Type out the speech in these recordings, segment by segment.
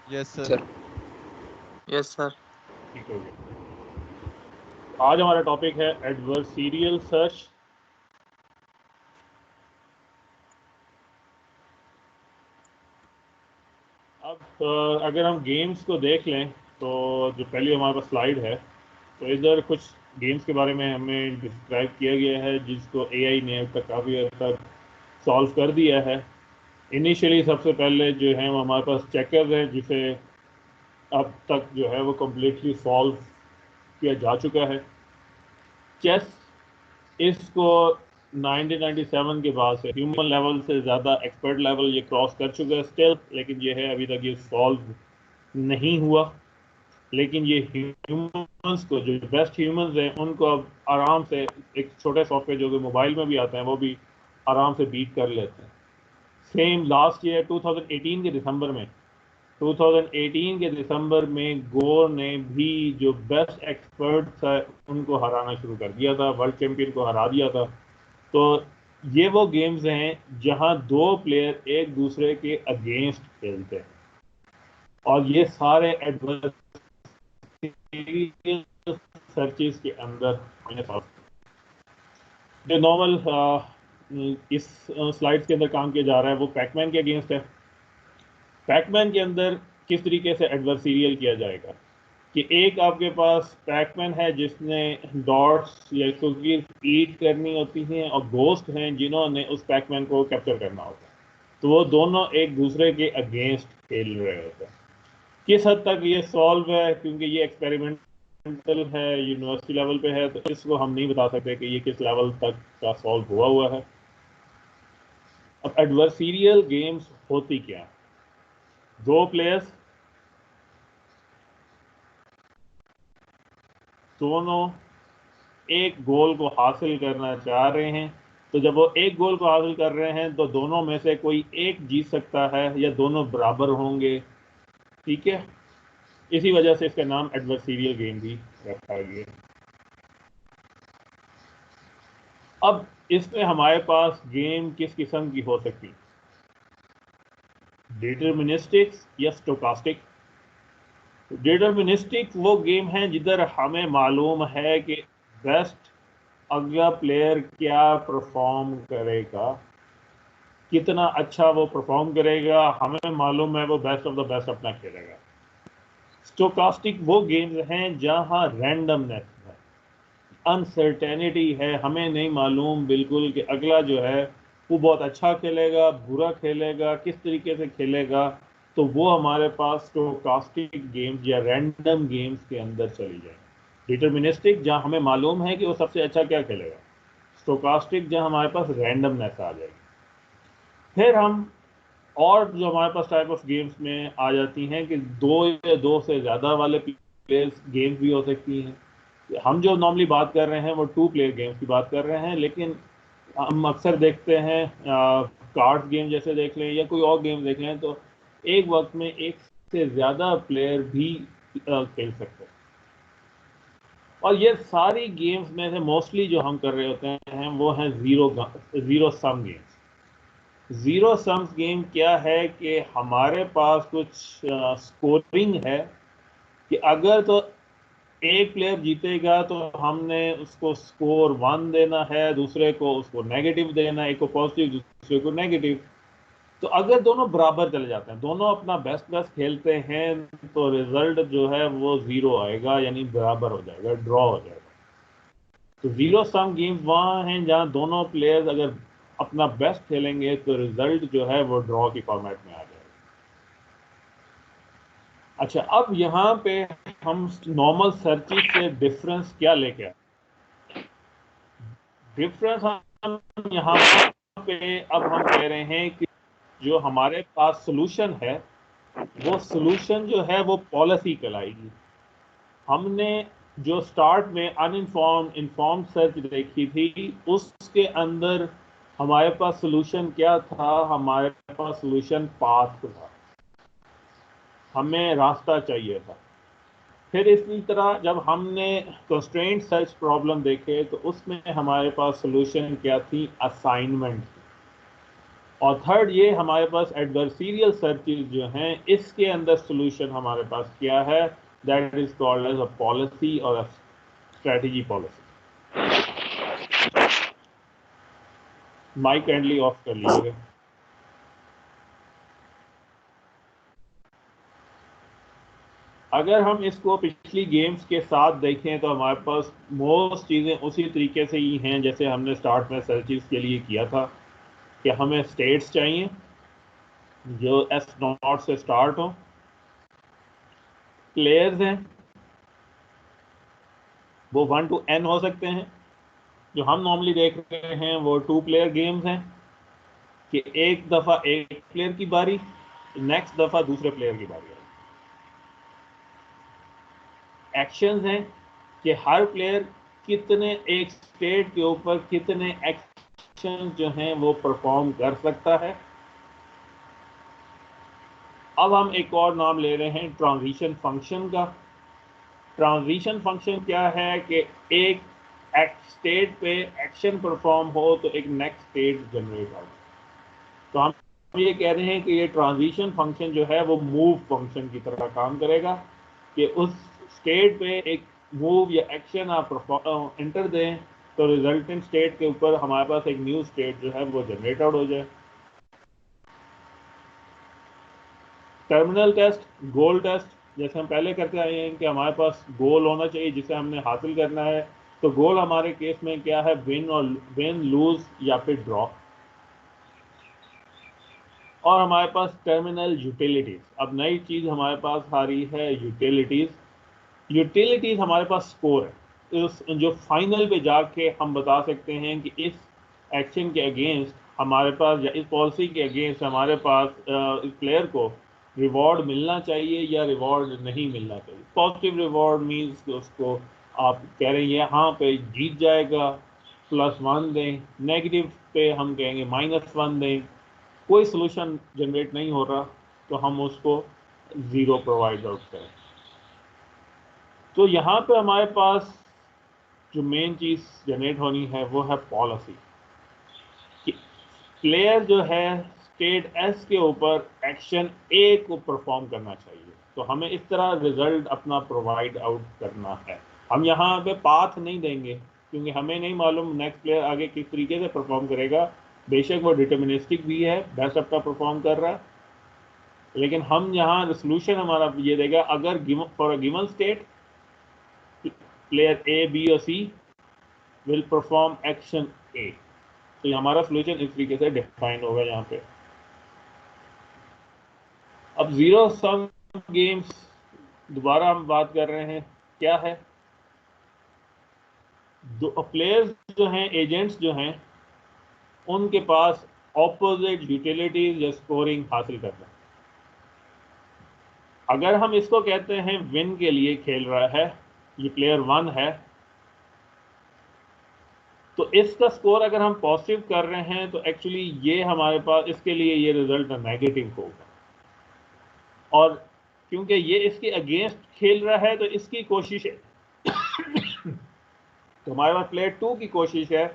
Yes sir. Sir. Yes sir. ठीक हो गया। आज हमारा टॉपिक है एडवर्सरियल सर्च। अब अगर हम गेम्स को देख लें तो जो पहली हमारे पास स्लाइड है, तो इधर कुछ गेम्स के बारे में हमें डिस्क्राइब किया गया है जिसको एआई ने अब तक काफ़ी हद तक सॉल्व कर दिया है। इनिशियली सबसे पहले जो है वो हमारे पास चेकर्स है, जिसे अब तक जो है वो कम्प्लीटली सॉल्व किया जा चुका है। चेस, इसको 1997 के बाद से ह्यूमन लेवल से ज़्यादा एक्सपर्ट लेवल ये क्रॉस कर चुका है स्टिल, लेकिन ये है अभी तक ये सॉल्व नहीं हुआ। लेकिन ये ह्यूमंस को, जो बेस्ट ह्यूमंस हैं, उनको अब आराम से एक छोटे सॉफ्टवेयर जो कि मोबाइल में भी आते हैं वो भी आराम से बीट कर लेते हैं। सेम लास्ट ईयर 2018 के दिसंबर में 2018 के दिसंबर में गोर ने भी जो बेस्ट एक्सपर्ट है उनको हराना शुरू कर दिया था, वर्ल्ड चैंपियन को हरा दिया था। तो ये वो गेम्स हैं जहां दो प्लेयर एक दूसरे के अगेंस्ट खेलते हैं, और ये सारे एडवर्सरियल सर्चेस के अंदर मैंने जो नॉर्मल इस स्लाइड्स के अंदर काम किया जा रहा है वो पैकमैन के अगेंस्ट है। पैकमैन के अंदर किस तरीके से एडवर्सरियल किया जाएगा कि एक आपके पास पैकमैन है जिसने डॉट्स या कुकीज ईट करनी होती हैं, और घोस्ट हैं जिन्होंने उस पैकमैन को कैप्चर करना होता है। तो वो दोनों एक दूसरे के अगेंस्ट खेल रहे होते हैं। किस हद तक ये सॉल्व है, क्योंकि ये एक्सपेरिमेंटल है, यूनिवर्सिटी लेवल पे है, तो इसको हम नहीं बता सकते कि ये किस लेवल तक का सॉल्व हुआ है। अब एडवर्सरियल गेम्स होती क्या है? दो प्लेयर्स दोनों एक गोल को हासिल करना चाह रहे हैं। तो जब वो एक गोल को हासिल कर रहे हैं तो दोनों में से कोई एक जीत सकता है या दोनों बराबर होंगे। ठीक है, इसी वजह से इसका नाम एडवर्सरियल गेम भी रखा गया। अब इसमें हमारे पास गेम किस किस्म की हो सकती है? डिटर्मिनिस्टिक्स या स्टोकास्टिक। डिटर्मिनिस्टिक वो गेम है जिधर हमें मालूम है कि बेस्ट अगला प्लेयर क्या परफॉर्म करेगा, कितना अच्छा वो परफॉर्म करेगा, हमें मालूम है वो बेस्ट ऑफ द बेस्ट अपना खेलेगा। स्टोकास्टिक वो गेम्स हैं जहां रैंडमनेस है, अनसर्टेनिटी है, हमें नहीं मालूम बिल्कुल कि अगला जो है वो बहुत अच्छा खेलेगा, बुरा खेलेगा, किस तरीके से खेलेगा। तो वो हमारे पास स्टोकास्टिक गेम्स या रैंडम गेम्स के अंदर चली जाए। डिटर्मिनिस्टिक जहां हमें मालूम है कि वो सबसे अच्छा क्या खेलेगा, स्टोकास्टिक जहां हमारे पास रैंडमनेस आ जाएगी। फिर हम और जो हमारे पास टाइप ऑफ गेम्स में आ जाती हैं कि दो या दो से ज़्यादा वाले प्लेयर्स गेम्स भी हो सकती हैं। हम जो नॉर्मली बात कर रहे हैं वो टू प्लेयर गेम्स की बात कर रहे हैं, लेकिन हम अक्सर देखते हैं कार्ड्स गेम जैसे देख लें या कोई और गेम देख लें, तो एक वक्त में एक से ज़्यादा प्लेयर भी खेल सकते हैं। और ये सारी गेम्स में से मोस्टली जो हम कर रहे होते हैं वो हैं zero sum games. Zero sums game क्या है कि हमारे पास कुछ स्कोरिंग है कि अगर तो एक प्लेयर जीतेगा तो हमने उसको स्कोर 1 देना है, दूसरे को उसको नेगेटिव देना है, एक को पॉजिटिव दूसरे को नेगेटिव। तो अगर दोनों बराबर चले जाते हैं, दोनों अपना बेस्ट बेस्ट खेलते हैं, तो रिजल्ट जो है वो 0 आएगा, यानी बराबर हो जाएगा, ड्रॉ हो जाएगा। तो ज़ीरो सम गेम्स वहाँ हैं जहाँ दोनों प्लेयर्स अगर अपना बेस्ट खेलेंगे तो रिजल्ट जो है वो ड्रॉ की फॉर्मेट में आ जाएगा। अच्छा, अब यहाँ पे हम नॉर्मल सर्चेस से डिफरेंस क्या लेके आए? डिफरेंस हम यहाँ पे अब हम कह रहे हैं कि जो हमारे पास सोल्यूशन है वो सोल्यूशन जो है वो पॉलिसी कहलाएगी। हमने जो स्टार्ट में इन्फॉर्म सर्च देखी थी, उसके अंदर हमारे पास सोल्यूशन क्या था? हमारे पास सोल्यूशन पाथ था, हमें रास्ता चाहिए था। फिर इसी तरह जब हमने कंस्ट्रेंट सर्च प्रॉब्लम देखे तो उसमें हमारे पास सोल्यूशन क्या थी? असाइनमेंट थी। और थर्ड ये हमारे पास एडवर्सरियल सर्चेज जो हैं, इसके अंदर सोल्यूशन हमारे पास क्या है, that is called as a policy और a strategy policy. Mike kindly off कर लीजिएगा। अगर हम इसको पिछली गेम्स के साथ देखें तो हमारे पास मोस्ट चीज़ें उसी तरीके से ही हैं जैसे हमने स्टार्ट में सर्चेज के लिए किया था, कि हमें स्टेट्स चाहिए जो S0 से स्टार्ट हो, प्लेयर्स हैं वो 1 to N हो सकते हैं। जो हम नॉर्मली देख रहे हैं वो 2 प्लेयर गेम्स हैं, कि एक दफ़ा एक प्लेयर की बारी, नेक्स्ट दफ़ा दूसरे प्लेयर की बारी आई। एक्शंस हैं कि हर प्लेयर कितने एक स्टेट के ऊपर कितने एक्शन जो हैं वो परफॉर्म कर सकता है। अब हम एक और नाम ले रहे हैं ट्रांजिशन फंक्शन का। ट्रांजिशन फंक्शन क्या है कि एक स्टेट पे एक्शन परफॉर्म हो तो एक नेक्स्ट स्टेट जनरेट हो। तो हम ये कह रहे हैं कि ये ट्रांजिशन फंक्शन जो है वो मूव फंक्शन की तरह काम करेगा, कि उस स्टेट पे एक मूव या एक्शन आप एंटर दें तो रिजल्टेंट स्टेट के ऊपर हमारे पास एक न्यू स्टेट जो है वो जनरेट आउट हो जाए। टर्मिनल टेस्ट, गोल टेस्ट, जैसे हम पहले करते आए हैं कि हमारे पास गोल होना चाहिए जिसे हमने हासिल करना है। तो गोल हमारे केस में क्या है, विन लूज या फिर ड्रॉ। और हमारे पास टर्मिनल यूटिलिटीज, अब नई चीज हमारे पास आ रही है यूटिलिटीज। यूटिलिटीज हमारे पास स्कोर है, इस जो फाइनल पे जाके हम बता सकते हैं कि इस एक्शन के अगेंस्ट हमारे पास या इस पॉलिसी के अगेंस्ट हमारे पास इस प्लेयर को रिवॉर्ड मिलना चाहिए या रिवॉर्ड नहीं मिलना चाहिए। पॉजिटिव रिवॉर्ड मीन्स कि उसको आप कह रहे हैं यहाँ पे जीत जाएगा +1 दें, नेगेटिव पे हम कहेंगे -1 दें। कोई सोल्यूशन जनरेट नहीं हो रहा तो हम उसको 0 प्रोवाइड आउट करें। तो यहाँ पे हमारे पास जो मेन चीज़ जनरेट होनी है वो है पॉलिसी, कि प्लेयर जो है स्टेट एस के ऊपर एक्शन ए को परफॉर्म करना चाहिए। तो हमें इस तरह रिजल्ट अपना प्रोवाइड आउट करना है। हम यहाँ पे पाथ नहीं देंगे क्योंकि हमें नहीं मालूम नेक्स्ट प्लेयर आगे किस तरीके से परफॉर्म करेगा। बेशक वो डिटर्मिनिस्टिक भी है, बेस्ट अपना परफॉर्म कर रहा है, लेकिन हम यहाँ सोल्यूशन हमारा ये देगा, अगर for a given state player A B और C will perform action A, तो हमारा सोल्यूशन इस तरीके से डिफाइन होगा यहाँ पे। अब जीरो सम गेम्स दोबारा हम बात कर रहे हैं, क्या है, दो प्लेयर्स जो हैं, एजेंट्स जो हैं, उनके पास ऑपोजिट यूटिलिटीज या स्कोरिंग हासिल करना। अगर हम इसको कहते हैं विन के लिए खेल रहा है, ये प्लेयर 1 है, तो इसका स्कोर अगर हम पॉजिटिव कर रहे हैं तो एक्चुअली ये हमारे पास इसके लिए ये रिजल्ट नेगेटिव होगा। और क्योंकि ये इसके अगेंस्ट खेल रहा है तो इसकी कोशिश है तो हमारे पास प्लेयर 2 की कोशिश है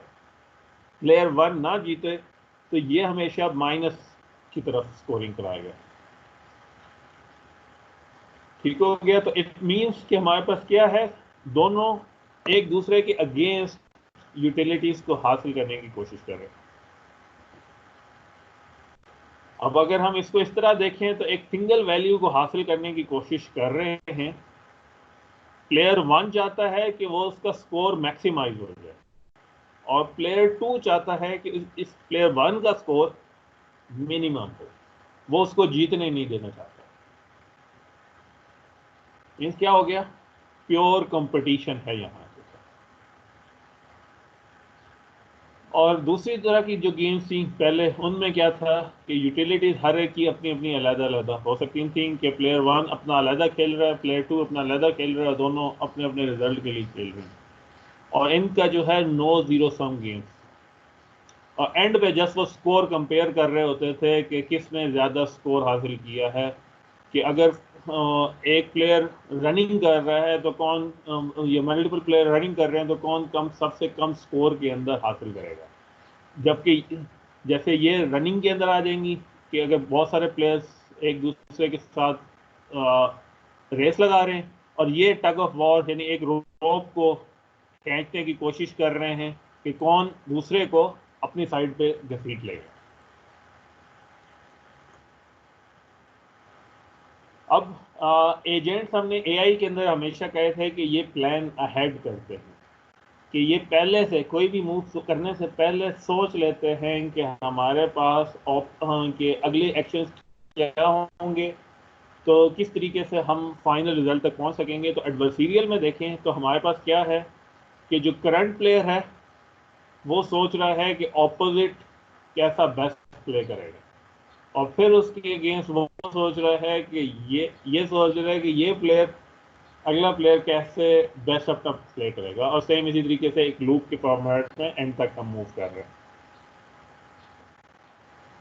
प्लेयर 1 ना जीते, तो ये हमेशा माइनस की तरफ स्कोरिंग कराएगा। ठीक हो गया। तो इट मींस कि हमारे पास क्या है, दोनों एक दूसरे के अगेंस्ट यूटिलिटीज को हासिल करने की कोशिश कर रहे हैं। अब अगर हम इसको इस तरह देखें तो एक सिंगल वैल्यू को हासिल करने की कोशिश कर रहे हैं। प्लेयर 1 चाहता है कि वो उसका स्कोर मैक्सिमाइज हो जाए और प्लेयर 2 चाहता है कि इस प्लेयर 1 का स्कोर मिनिमम हो, वो उसको जीतने नहीं देना चाहता। मीन्स क्या हो गया, प्योर कंपटीशन है यहाँ पे। और दूसरी तरह की जो गेम्स थी पहले, उनमें क्या था कि यूटिलिटीज हर एक की अपनी अपनी अलग-अलग हो सकती थी, कि प्लेयर 1 अपना अलग खेल रहा है, प्लेयर 2 अपना अलग खेल रहा है, दोनों अपने अपने रिजल्ट के लिए खेल रहे हैं। और इनका जो है नो जीरो सम गेम्स, और एंड पे जस्ट वो स्कोर कंपेयर कर रहे होते थे कि किसने ज़्यादा स्कोर हासिल किया है। कि अगर एक प्लेयर रनिंग कर रहा है तो कौन, ये मल्टीपल प्लेयर रनिंग कर रहे हैं तो कौन सबसे कम स्कोर के अंदर हासिल करेगा। जबकि जैसे ये रनिंग के अंदर आ जाएंगी कि अगर बहुत सारे प्लेयर्स एक दूसरे के साथ रेस लगा रहे हैं और ये टग ऑफ वॉर यानी एक रोप को खींचने की कोशिश कर रहे हैं कि कौन दूसरे को अपनी साइड पे घसीट लेगा। अब एजेंट्स हमने एआई के अंदर हमेशा कहे थे कि ये प्लान अहेड करते हैं, कि ये पहले से कोई भी मूव करने से पहले सोच लेते हैं कि हमारे पास कि अगले एक्शंस क्या होंगे, तो किस तरीके से हम फाइनल रिजल्ट तक पहुंच सकेंगे। तो एडवर्सरियल में देखें तो हमारे पास क्या है कि जो करंट प्लेयर है वो सोच रहा है कि ऑपोजिट कैसा बेस्ट प्ले करेगा, और फिर उसके अगेंस्ट वो सोच रहा है कि ये सोच रहा है कि ये प्लेयर अगला प्लेयर कैसे बेस्ट ऑफ टफ प्ले करेगा, और सेम इसी तरीके से एक लूप के फॉर्मेट में एंड तक हम मूव कर रहे हैं।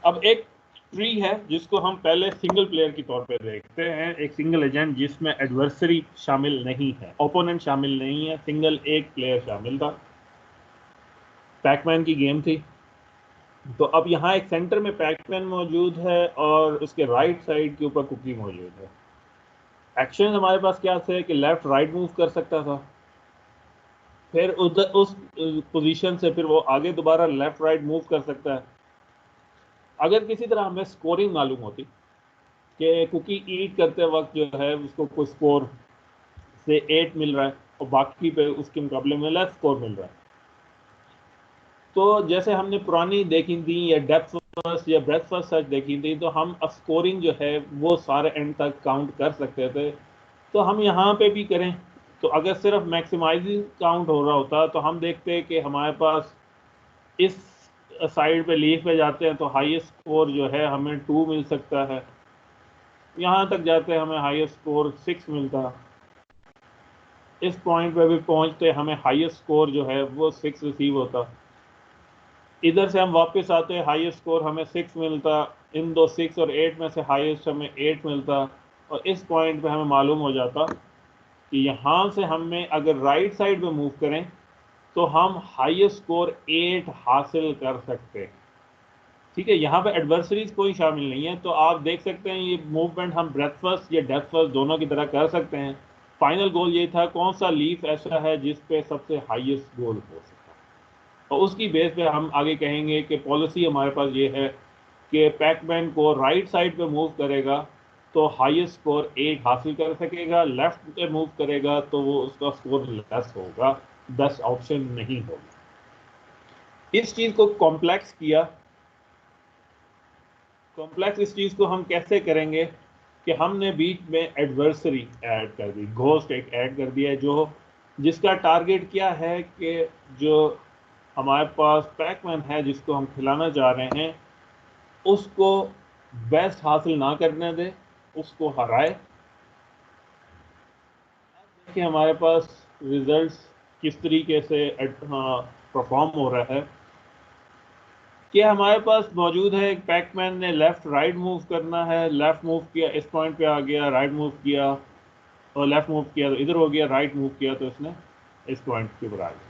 अब एक ट्री है जिसको हम पहले सिंगल प्लेयर के तौर पे देखते हैं, एक सिंगल एजेंट जिसमें एडवर्सरी शामिल नहीं है, ओपोनेंट शामिल नहीं है, सिंगल एक प्लेयर शामिल था। पैकमैन की गेम थी। तो अब यहाँ एक सेंटर में पैकमैन मौजूद है और उसके राइट साइड के ऊपर कुकी मौजूद है। एक्शन हमारे पास क्या थे कि लेफ्ट राइट मूव कर सकता था, फिर उधर उस पोजीशन से फिर वो आगे दोबारा लेफ्ट राइट मूव कर सकता है। अगर किसी तरह हमें स्कोरिंग मालूम होती कि कुकी ईट करते वक्त जो है उसको कोई स्कोर से 8 मिल रहा है और बाकी पे उसके मुकाबले में लेस स्कोर मिल रहा है, तो जैसे हमने पुरानी देखी थी या डेप्थ फर्स्ट या ब्रेथ फर्स्ट सर्च देखी थी, तो हम स्कोरिंग जो है वो सारे एंड तक काउंट कर सकते थे। तो हम यहाँ पे भी करें, तो अगर सिर्फ मैक्सिमाइजिंग काउंट हो रहा होता तो हम देखते कि हमारे पास इस साइड पे लीफ पे जाते हैं तो हाईएस्ट स्कोर जो है हमें 2 मिल सकता है, यहाँ तक जाते हैं हमें हाईएस्ट स्कोर 6 मिलता, इस पॉइंट पे भी पहुंचते हमें हाईएस्ट स्कोर जो है वो 6 रिसीव होता, इधर से हम वापस आते हाईएस्ट स्कोर हमें 6 मिलता, इन दो 6 और 8 में से हाईएस्ट हमें 8 मिलता, और इस पॉइंट पे हमें मालूम हो जाता कि यहाँ से हमें अगर राइट साइड पे मूव करें तो हम हाईएस्ट स्कोर 8 हासिल कर सकते हैं। ठीक है, यहाँ पे एडवर्सरीज कोई शामिल नहीं है, तो आप देख सकते हैं ये मूवमेंट हम ब्रेथ फर्स्ट या डेप्थ फर्स्ट दोनों की तरह कर सकते हैं। फाइनल गोल ये था कौन सा लीफ ऐसा है जिस पे सबसे हाईएस्ट गोल हो सकता है, और उसकी बेस पे हम आगे कहेंगे कि पॉलिसी हमारे पास ये है कि पैकमैन को राइट साइड पे मूव करेगा तो हाईएस्ट स्कोर 8 हासिल कर सकेगा, लेफ्ट पे मूव करेगा तो वो उसका स्कोर लेस होगा, 10 ऑप्शन नहीं होगा। इस चीज को कॉम्प्लेक्स किया। कॉम्प्लेक्स इस चीज को हम कैसे करेंगे कि हमने बीच में एडवर्सरी ऐड कर दी, घोस्ट एक ऐड कर दिया, जो जिसका टारगेट क्या है कि जो हमारे पास पैकमैन है जिसको हम खिलाना चाह रहे हैं उसको बेस्ट हासिल ना करने दे, उसको हराए। देखिए हमारे पास रिजल्ट्स किस तरीके से परफॉर्म हो रहा है कि हमारे पास मौजूद है एक पैकमैन ने लेफ्ट राइट मूव करना है, लेफ्ट मूव किया इस पॉइंट पे आ गया, राइट मूव किया और लेफ्ट मूव किया तो इधर हो गया, राइट मूव किया तो इसने इस पॉइंट के ऊपर आ गया।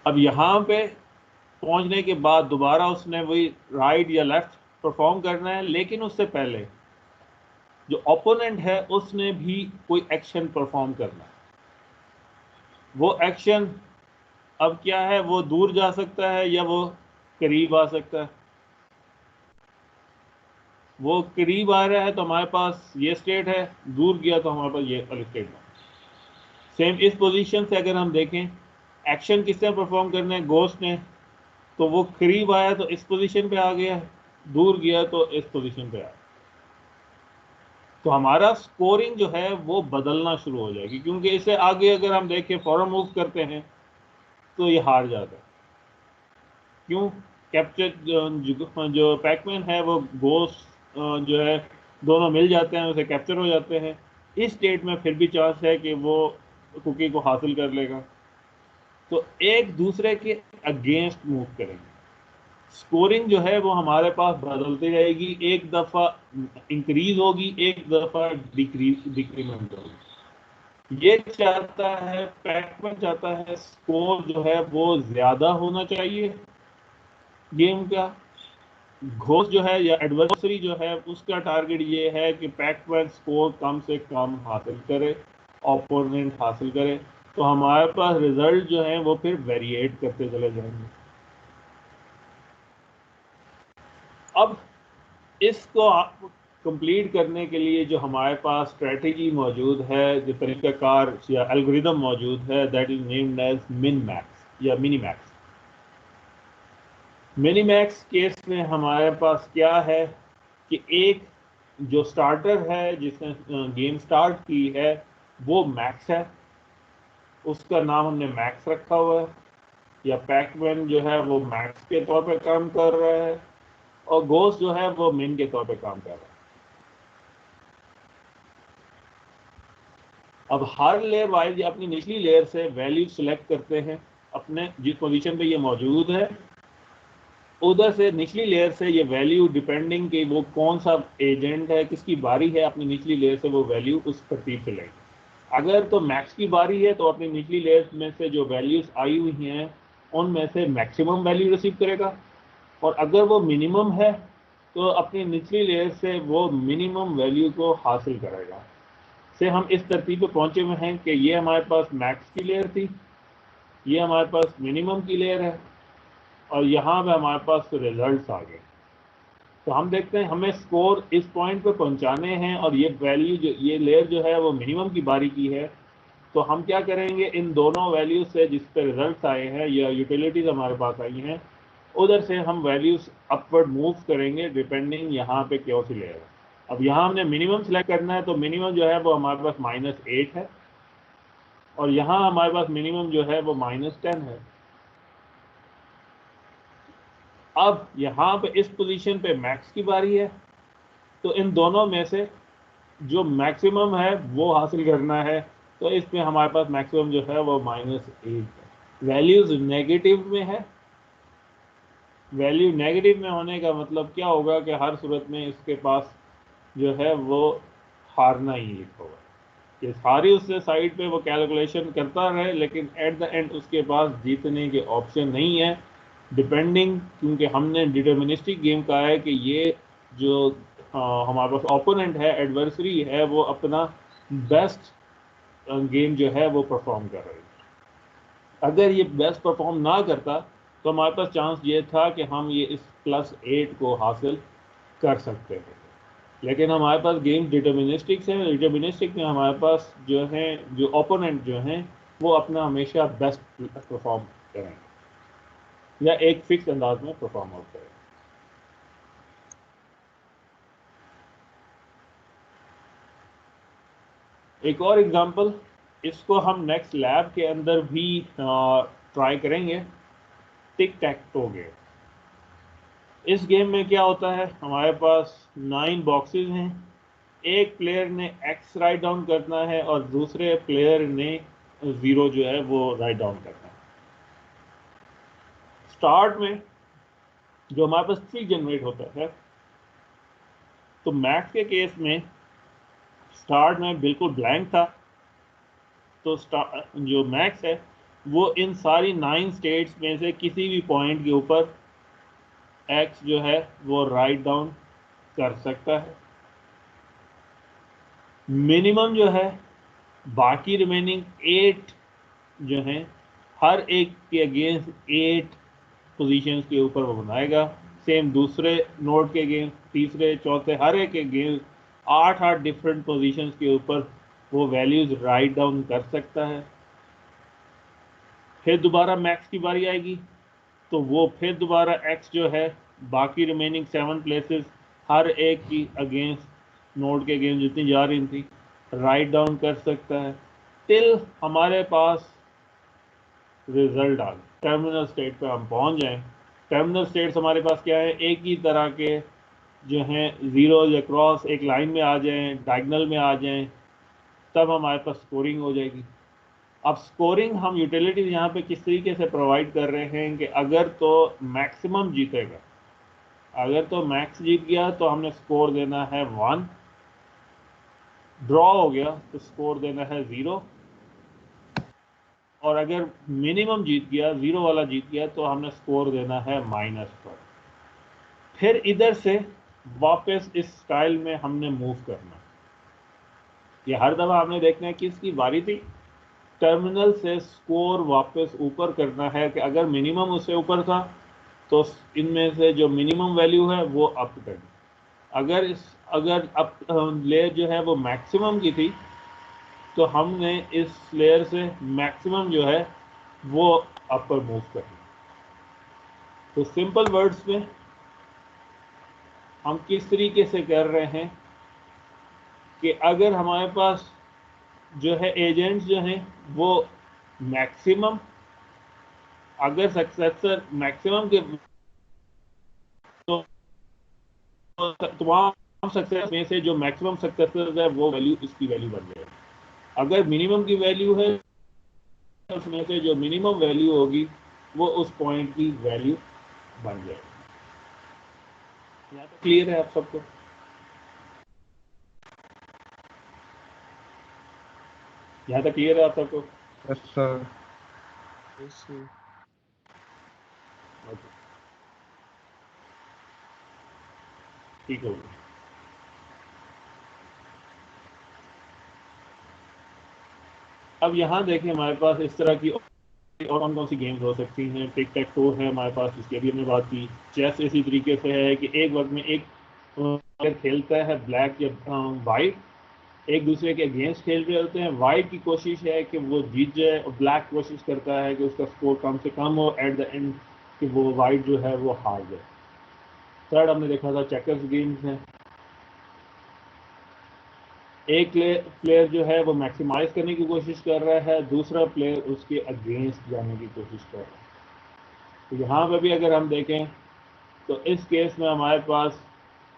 अब यहाँ पे पहुंचने के बाद दोबारा उसने वही राइट या लेफ्ट परफॉर्म करना है, लेकिन उससे पहले जो ओपोनेंट है उसने भी कोई एक्शन परफॉर्म करना है। वो एक्शन अब क्या है, वो दूर जा सकता है या वो करीब आ सकता है। वो करीब आ रहा है तो हमारे पास ये स्टेट है, दूर गया तो हमारे पास ये वाली स्टेट है। सेम इस पोजीशन से अगर हम देखें एक्शन किसने परफॉर्म करना है, गोस्ट ने, तो वो करीब आया तो इस पोजीशन पे आ गया, दूर गया तो इस पोजीशन पे आया, तो हमारा स्कोरिंग जो है वो बदलना शुरू हो जाएगी, क्योंकि इससे आगे अगर हम देखें फॉरन मूव करते हैं तो ये हार जाता है। क्यों? कैप्चर जो पैकमैन है वो गोस्ट जो है दोनों मिल जाते हैं, उसे कैप्चर हो जाते हैं, इस स्टेट में फिर भी चांस है कि वो कुकी को हासिल कर लेगा। तो एक दूसरे के अगेंस्ट मूव करेंगे, स्कोरिंग जो है वो हमारे पास बदलती रहेगी, एक दफा इंक्रीज होगी, एक दफा डिक्रीमेंट होगी। ये चाहता है पैकमैन चाहता है स्कोर जो है वो ज्यादा होना चाहिए, गेम का। घोस्ट जो है या एडवर्सरी जो है उसका टारगेट ये है कि पैक-मैन स्कोर कम से कम हासिल करे, ओपोनेंट हासिल करे, तो हमारे पास रिजल्ट जो है वो फिर वेरिएट करते चले जाएंगे। अब इसको कंप्लीट करने के लिए जो हमारे पास स्ट्रेटेजी मौजूद है, जो तरीक़ाकार या एल्गोरिदम मौजूद है, that is named as min max या mini max. Mini max case में हमारे पास क्या है कि एक जो स्टार्टर है जिसने गेम स्टार्ट की है वो मैक्स है, उसका नाम हमने मैक्स रखा हुआ है, या पैकमैन जो है वो मैक्स के तौर पे काम कर रहा है, और घोस्ट जो है वो मिन के तौर पे काम कर रहा है। अब हर लेयर वाइज अपनी निचली लेयर से वैल्यू सिलेक्ट करते हैं, अपने जिस पोजीशन पे ये मौजूद है उधर से निचली लेयर से ये वैल्यू डिपेंडिंग कि वो कौन सा एजेंट है, किसकी बारी है, अपनी निचली लेयर से वो वैल्यू उस तरतीब से लेंगे। अगर तो मैक्स की बारी है तो अपनी निचली लेयर में से जो वैल्यूज आई हुई हैं उनमें से मैक्सिमम वैल्यू रिसीव करेगा, और अगर वो मिनिमम है तो अपनी निचली लेयर से वो मिनिमम वैल्यू को हासिल करेगा। से हम इस तरतीब पे पहुंचे हुए हैं कि ये हमारे पास मैक्स की लेयर थी, ये हमारे पास मिनिमम की लेयर है, और यहाँ पे हमारे पास रिजल्ट्स आ गए। तो हम देखते हैं हमें स्कोर इस पॉइंट पे पहुंचाने हैं, और ये वैल्यू जो ये लेयर जो है वो मिनिमम की बारी की है। तो हम क्या करेंगे, इन दोनों वैल्यूज से जिस पे रिजल्ट्स आए हैं या यूटिलिटीज हमारे पास आई हैं उधर से हम वैल्यूज अपवर्ड मूव करेंगे डिपेंडिंग यहाँ पे क्यों सी लेयर है। अब यहाँ हमने मिनिमम सेलेक्ट करना है, तो मिनिमम जो है वो हमारे पास -8 है, और यहाँ हमारे पास मिनिमम जो है वो -10 है। अब यहाँ पे इस पोजीशन पे मैक्स की बारी है, तो इन दोनों में से जो मैक्सिमम है वो हासिल करना है, तो इसमें हमारे पास मैक्सिमम जो है वो -8 है। वैल्यूज नेगेटिव में है, वैल्यू नेगेटिव में होने का मतलब क्या होगा कि हर सूरत में इसके पास जो है वो हारना ही लिखा होगा, कि सारी उससे साइड पे वो कैलकुलेशन करता रहे लेकिन एट द एंड उसके पास जीतने के ऑप्शन नहीं है, डिपेंडिंग, क्योंकि हमने डिटर्मिनिस्टिक गेम का है कि ये जो हमारे पास ओपोनेंट है, एडवर्सरी है, वो अपना बेस्ट गेम जो है वो परफॉर्म कर रही है। अगर ये बेस्ट परफॉर्म ना करता तो हमारे पास चांस ये था कि हम ये इस +8 को हासिल कर सकते थे, लेकिन हमारे पास गेम डिटर्मिनिस्टिक है। डिटर्मिनिस्टिक में हमारे पास जो है जो ओपोनेंट जो हैं वो अपना हमेशा बेस्ट परफॉर्म करेंगे या एक फिक्स अंदाज में परफॉर्म आउट करेंगे। एक और एग्जांपल, इसको हम नेक्स्ट लैब के अंदर भी ट्राई करेंगे, टिक टैक टो गेम। इस गेम में क्या होता है, हमारे पास 9 बॉक्सेस हैं, एक प्लेयर ने X राइट डाउन करना है और दूसरे प्लेयर ने 0 जो है वो राइट डाउन करना है। स्टार्ट में जो हमारे पास 3 जनरेट होता है, तो मैक्स के केस में स्टार्ट में बिल्कुल ब्लैंक था, तो जो मैक्स है वो इन सारी 9 स्टेट्स में से किसी भी पॉइंट के ऊपर X जो है वो राइट डाउन कर सकता है। मिनिमम जो है बाकी रिमेनिंग 8 जो हैं हर एक के अगेंस्ट 8 पोजीशंस के ऊपर वो बनाएगा। सेम दूसरे नोड के अगेंस्ट, तीसरे, चौथे, हर एक के अगेंस्ट 8 डिफरेंट पोजीशंस के ऊपर वो वैल्यूज राइट डाउन कर सकता है। फिर दोबारा मैक्स की बारी आएगी, तो वो फिर दोबारा एक्स जो है बाकी रिमेनिंग 7 प्लेसेस हर एक की अगेंस्ट नोड के अगेंस्ट जितनी जा रही थी राइट डाउन कर सकता है, टिल हमारे पास रिजल्ट आ गए, टर्मिनल स्टेट पे हम पहुंच जाएं। टर्मिनल स्टेट्स हमारे पास क्या है, एक ही तरह के जो हैं ज़ीरो या क्रॉस एक लाइन में आ जाएं, डायगोनल में आ जाएं, तब हमारे पास स्कोरिंग हो जाएगी। अब स्कोरिंग हम यूटिलिटीज यहाँ पे किस तरीके से प्रोवाइड कर रहे हैं कि अगर तो मैक्सिमम जीतेगा, अगर तो मैक्स जीत गया तो हमने स्कोर देना है 1, ड्रॉ हो गया तो स्कोर देना है 0, और अगर मिनिमम जीत गया, 0 वाला जीत गया, तो हमने स्कोर देना है -1। फिर इधर से वापस इस स्टाइल में हमने मूव करना। ये हर दफा आपने देखना है कि इसकी बारी थी टर्मिनल से स्कोर वापस ऊपर करना है कि अगर मिनिमम उससे ऊपर था तो इनमें से जो मिनिमम वैल्यू है वो अप करनी। अगर अप लेयर जो है वो मैक्सिमम की थी तो हमने इस लेयर से मैक्सिमम जो है वो अपर मूव करना। तो सिंपल वर्ड्स में हम किस तरीके से कर रहे हैं कि अगर हमारे पास जो है एजेंट्स जो हैं वो मैक्सिमम, अगर सक्सेसर मैक्सिमम के तो तमाम सक्सेस में से जो मैक्सिमम सक्सेसर है वो वैल्यू इसकी वैल्यू बन जाएगी। अगर मिनिमम की वैल्यू है उसमें से जो मिनिमम वैल्यू होगी वो उस पॉइंट की वैल्यू बन जाएगी। यहाँ तक क्लियर है आप सबको? यहाँ तक क्लियर है आप सबको? Yes sir. Yes, sir. ठीक हो गया। अब यहाँ देखें हमारे पास इस तरह की और कौन कौन सी गेम्स हो सकती हैं। टिक टैक टो है हमारे पास, जिसकी अभी हमने बात की। चेस इसी तरीके से है कि एक वक्त में एक प्लेयर खेलता है, ब्लैक या वाइट एक दूसरे के अगेंस्ट खेल रहे होते हैं। वाइट की कोशिश है कि वो जीत जाए और ब्लैक कोशिश करता है कि उसका स्कोर कम से कम हो एट द एंड, कि वो वाइट जो है वो हार जाए। थर्ड हमने देखा था चेकर्स गेम्स है। एक प्लेयर जो है वो मैक्सिमाइज करने की कोशिश कर रहा है, दूसरा प्लेयर उसके अगेंस्ट जाने की कोशिश कर रहा है। तो यहाँ पे भी अगर हम देखें तो इस केस में हमारे पास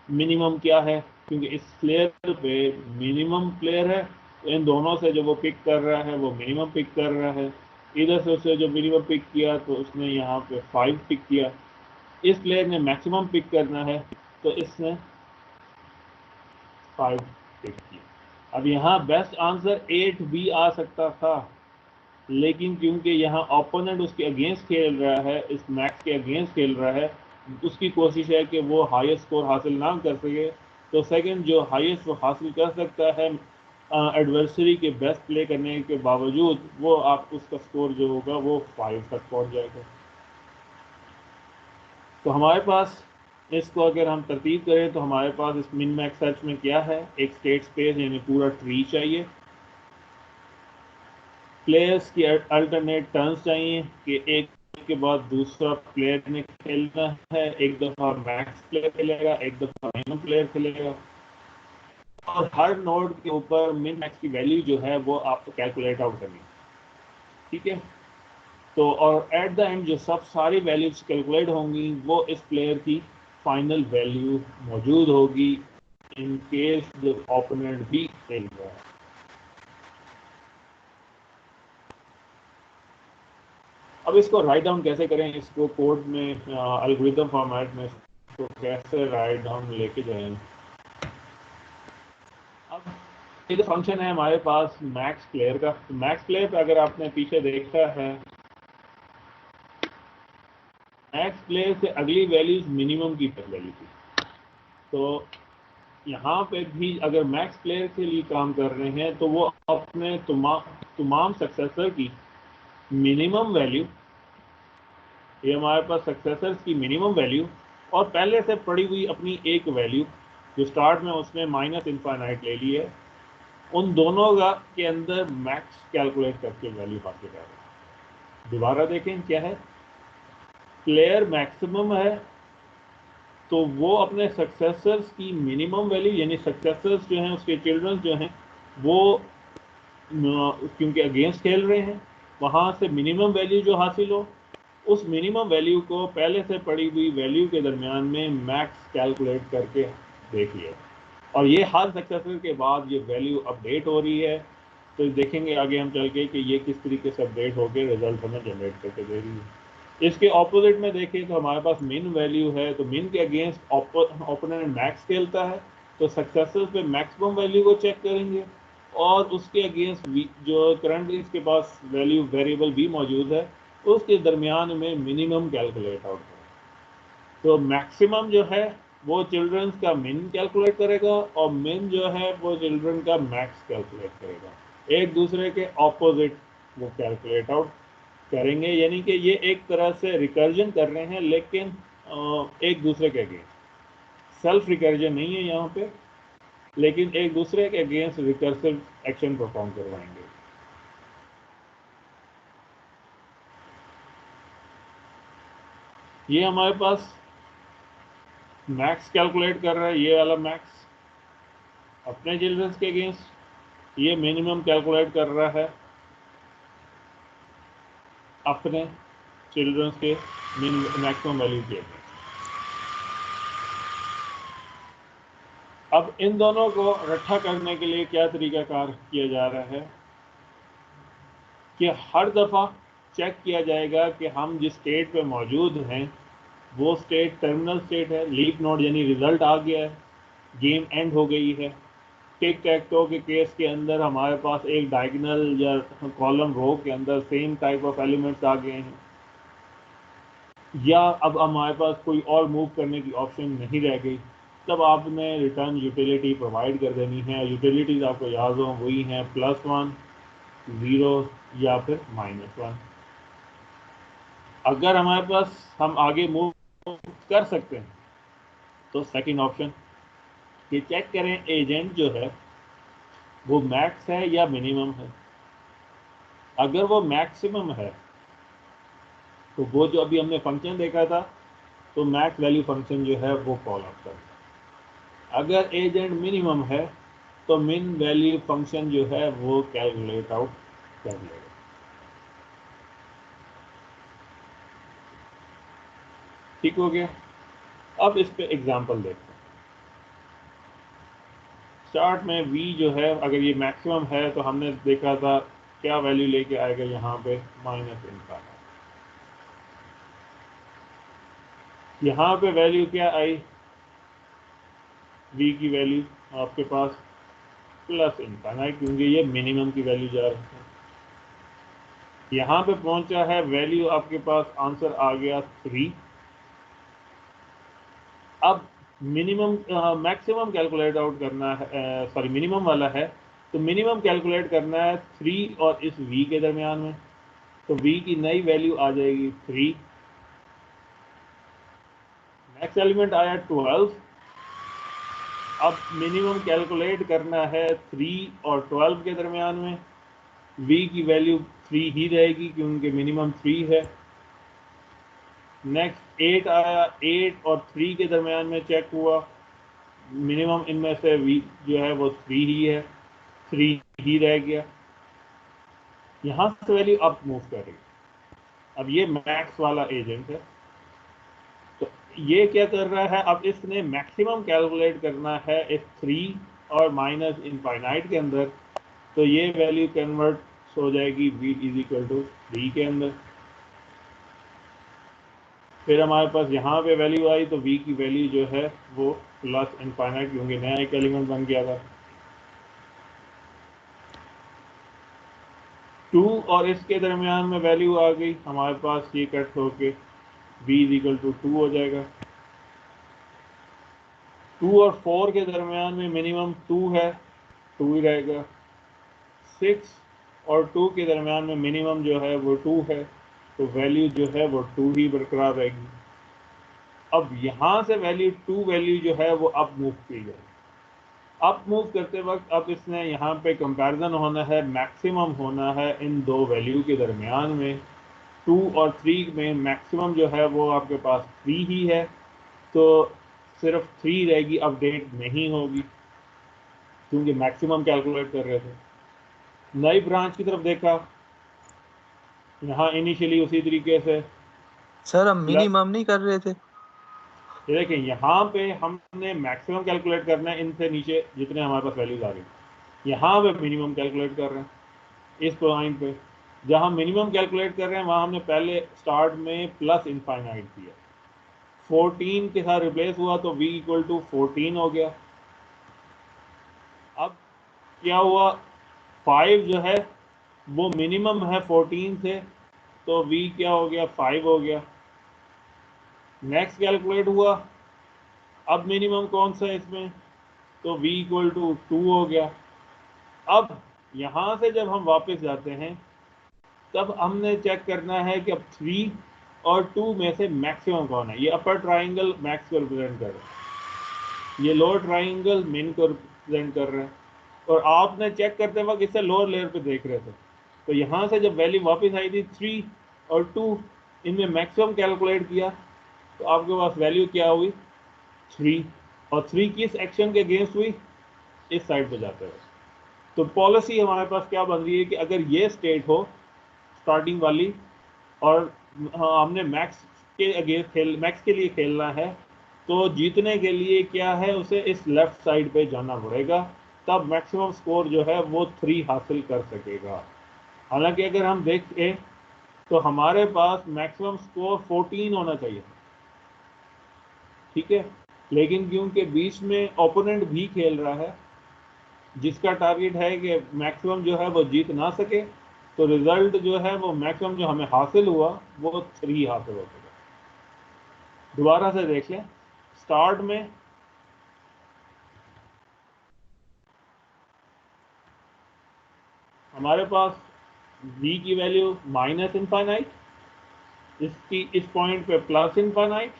मिनिमम क्या है, क्योंकि इस प्लेयर पे मिनिमम प्लेयर है तो इन दोनों से जो वो पिक कर रहा है वो मिनिमम पिक कर रहा है। इधर से उसने जो मिनिमम पिक किया तो उसने यहाँ पे 5 पिक किया। इस प्लेयर ने मैक्सिमम पिक करना है तो इसने 5 पिक किया। अब यहाँ बेस्ट आंसर 8 भी आ सकता था, लेकिन क्योंकि यहाँ ओपोनेंट उसके अगेंस्ट खेल रहा है, इस मैक्स के अगेंस्ट खेल रहा है, उसकी कोशिश है कि वो हाईएस्ट स्कोर हासिल ना कर सके। तो सेकंड जो हाईएस्ट वो हासिल कर सकता है एडवर्सरी के बेस्ट प्ले करने के बावजूद, वो आप उसका स्कोर जो होगा वो 5 तक पहुंच जाएगा। तो हमारे पास इसको अगर हम तरतीब करें तो हमारे पास इस मिन मैक्स सर्च में क्या है, एक स्टेट स्पेस यानी पूरा ट्री चाहिए, प्लेयर्स की अल्टरनेट टर्न्स चाहिए कि एक के बाद दूसरा प्लेयर ने खेलना है। एक दफ़ा मैक्स प्लेयर खेलेगा, एक दफ़ा मिनिमम प्लेयर खेलेगा, और हर नोड के ऊपर मिन मैक्स की वैल्यू जो है वो आपको कैलकुलेट आउट करनी है। ठीक है, तो और एट द एंड जो सब सारी वैल्यूज कैलकुलेट होंगी वो इस प्लेयर की फाइनल वैल्यू मौजूद होगी इन केस द ओपोनेंट भी खेल रहा है। अब इसको राइट डाउन कैसे करें, इसको कोड में एल्गोरिथम फॉर्मेट में इसको कैसे राइट डाउन लेके जाएं। अब ये फंक्शन है हमारे पास मैक्स प्लेयर का। मैक्स प्लेयर पे अगर आपने पीछे देखा है, मैक्स प्लेयर से अगली वैल्यूज मिनिमम की वैल्यू थी। तो यहाँ पे भी अगर मैक्स प्लेयर के लिए काम कर रहे हैं तो वो अपने तमाम सक्सेसर की मिनिमम वैल्यू, ये हमारे पास सक्सेसर्स की मिनिमम वैल्यू और पहले से पड़ी हुई अपनी एक वैल्यू जो स्टार्ट में उसने माइनस इनफाइनाइट ले ली है, उन दोनों का के अंदर मैक्स कैलकुलेट करके वैल्यू हासिल कर रहे हैं। दोबारा देखें क्या है, प्लेयर मैक्सिमम है तो वो अपने सक्सेसर्स की मिनिमम वैल्यू, यानी सक्सेसर्स जो हैं उसके चिल्ड्रन जो हैं वो क्योंकि अगेंस्ट खेल रहे हैं, वहाँ से मिनिमम वैल्यू जो हासिल हो, उस मिनिमम वैल्यू को पहले से पड़ी हुई वैल्यू के दरमियान में मैक्स कैलकुलेट करके देख लिया, और ये हर सक्सेसर के बाद ये वैल्यू अपडेट हो रही है। तो देखेंगे आगे हम चल के कि ये किस तरीके से अपडेट होकर रिजल्ट हमें जनरेट करके दे रही है। इसके ऑपोजिट में देखें तो हमारे पास मिन वैल्यू है, तो मिन के अगेंस्ट ओपोनेंट मैक्स खेलता है तो सक्सेसर्स पे मैक्सिमम वैल्यू को चेक करेंगे और उसके अगेंस्ट जो करंटली इसके पास वैल्यू वेरिएबल भी मौजूद है उसके दरमियान में मिनिमम कैलकुलेट आउट करें। तो मैक्सिमम जो है वो चिल्ड्रंस का मिन कैलकुलेट करेगा और मिन जो है वो चिल्ड्रन का मैक्स कैलकुलेट करेगा, एक दूसरे के ऑपोजिट वो कैलकुलेट आउट करेंगे। यानी कि ये एक तरह से रिकर्जन कर रहे हैं, लेकिन एक दूसरे के अगेंस्ट। सेल्फ रिकर्जन नहीं है यहाँ पे, लेकिन एक दूसरे के अगेंस्ट रिकर्सिव एक्शन परफॉर्म करवाएंगे। ये हमारे पास मैक्स कैलकुलेट कर रहा है, ये वाला मैक्स अपने चिल्ड्रंस के अगेंस्ट, ये मिनिमम कैलकुलेट कर रहा है अपने चिल्ड्रंस के मैक्सिमम वैल्यू के अगेंस्ट। अब इन दोनों को इकट्ठा करने के लिए क्या तरीकाकार किया जा रहा है कि हर दफ़ा चेक किया जाएगा कि हम जिस स्टेट पे मौजूद हैं वो स्टेट टर्मिनल स्टेट है, लीप नोड यानी रिजल्ट आ गया है, गेम एंड हो गई है। टिक टैक टो के केस के अंदर हमारे पास एक डायगोनल या कॉलम रो के अंदर सेम टाइप ऑफ एलिमेंट्स आ गए हैं, या अब हमारे पास कोई और मूव करने की ऑप्शन नहीं रह गई, तब आपने रिटर्न यूटिलिटी प्रोवाइड कर देनी है। यूटिलिटीज आपको याद हो वही हैं +1, 0 या फिर -1। अगर हमारे पास हम आगे मूव कर सकते हैं तो सेकंड ऑप्शन कि चेक करें एजेंट जो है वो मैक्स है या मिनिमम है। अगर वो मैक्सिमम है तो वो जो अभी हमने फंक्शन देखा था तो मैक्स वैल्यू फंक्शन जो है वो कॉल आउट करेगा। अगर एजेंट मिनिमम है तो मिन वैल्यू फंक्शन जो है वो कैलकुलेट आउट कर लेगा। ठीक हो गया। अब इस पे एग्जांपल देखते हैं। स्टार्ट में v जो है अगर ये मैक्सिमम है तो हमने देखा था क्या वैल्यू लेके आएगा यहाँ पे -∞। यहाँ पे वैल्यू क्या आई, v की वैल्यू आपके पास +∞, क्योंकि ये मिनिमम की वैल्यू जा रही है। यहाँ पे पहुंचा है वैल्यू आपके पास आंसर आ गया 3। अब मिनिमम मैक्सिमम कैलकुलेट आउट करना है, सॉरी मिनिमम वाला है, तो मिनिमम कैलकुलेट करना है 3 और इस v के दरमियान में। तो v की नई वैल्यू आ जाएगी 3, नेक्स्ट एलिमेंट आया 12। अब मिनिमम कैलकुलेट करना है 3 और 12 के दरमियान में, v की वैल्यू 3 ही रहेगी क्योंकि मिनिमम 3 है। नेक्स्ट 8 आया, 8 और 3 के दरमियान में चेक हुआ, मिनिमम इनमें से v जो है वो 3 ही है, 3 ही रह गया। यहाँ से वैल्यू अप मूव करेगी। अब ये मैक्स वाला एजेंट है, तो ये क्या कर रहा है, अब इसने मैक्सिमम कैलकुलेट करना है इस 3 और -∞ के अंदर, तो ये वैल्यू कन्वर्ट हो जाएगी v = 3 के अंदर। फिर हमारे पास यहाँ पे वैल्यू आई तो v की वैल्यू जो है वो +∞, क्योंकि नया एक एलिमेंट बन गया था। 2 और इसके दरमियान में वैल्यू आ गई हमारे पास, ये कट होके v = 2 हो जाएगा। 2 और 4 के दरमियान में मिनिमम 2 है, 2 ही रहेगा। 6 और 2 के दरमियान में मिनिमम जो है वो 2 है, तो वैल्यू जो है वो 2 ही बरकरार रहेगी। अब यहाँ से वैल्यू जो है वो अप मूव की जाएगी। अप मूव करते वक्त अब इसने यहाँ पे कंपैरिजन होना है, मैक्सिमम होना है इन दो वैल्यू के दरमियान में। 2 और 3 में मैक्सिमम जो है वो आपके पास 3 ही है, तो सिर्फ 3 रहेगी, अपडेट नहीं होगी क्योंकि मैक्सिमम कैलकुलेट कर रहे थे। नई ब्रांच की तरफ देखा, यहाँ इनिशियली उसी तरीके से सर हम प्लस, मिनिमम नहीं कर रहे थे। ये देखें यहाँ पे हमने मैक्सिमम कैलकुलेट करना है इनसे नीचे जितने हमारे पास वैल्यूज आ गई। यहाँ पे मिनिमम कैलकुलेट कर रहे हैं इस पॉइंट पे। जहाँ मिनिमम कैलकुलेट कर रहे हैं वहाँ हमने पहले स्टार्ट में +∞ किया, 14 के साथ रिप्लेस हुआ तो v = 14 हो गया। अब क्या हुआ, 5 जो है वो मिनिमम है 14 से, तो v क्या हो गया, 5 हो गया। नेक्स्ट कैलकुलेट हुआ, अब मिनिमम कौन सा है इसमें, तो v इक्वल टू 2 हो गया। अब यहाँ से जब हम वापस जाते हैं तब हमने चेक करना है कि अब 3 और 2 में से मैक्सिमम कौन है। ये अपर ट्राइंगल मैक्स को रिप्रेजेंट कर रहा है, ये लोअर ट्राइंगल मिन को रिप्रेजेंट कर रहा है, और आपने चेक करते वक्त इससे लोअर लेयर पे देख रहे थे। तो यहाँ से जब वैल्यू वापस आई थी 3 और 2, इनमें मैक्सिमम कैलकुलेट किया तो आपके पास वैल्यू क्या हुई 3, और 3 किस एक्शन के अगेंस्ट हुई, इस साइड पे जाते हुए। तो पॉलिसी हमारे पास क्या बन रही है कि अगर ये स्टेट हो स्टार्टिंग वाली और हमने मैक्स के अगेंस्ट मैक्स के लिए खेलना है, तो जीतने के लिए क्या है, उसे इस लेफ्ट साइड पे जाना पड़ेगा, तब मैक्सिमम स्कोर जो है वो 3 हासिल कर सकेगा। हालांकि अगर हम देखें तो हमारे पास मैक्सिमम स्कोर 14 होना चाहिए, ठीक है, लेकिन क्योंकि बीच में ओपोनेंट भी खेल रहा है जिसका टारगेट है कि मैक्सिमम जो है वो जीत ना सके, तो रिजल्ट जो है वो मैक्सिमम जो हमें हासिल हुआ वो 3 हासिल हो सके। दोबारा से देख लें, स्टार्ट में हमारे पास v की वैल्यू माइनस इनफाइनाइट, इसकी इस पॉइंट पे प्लस इनफाइनाइट,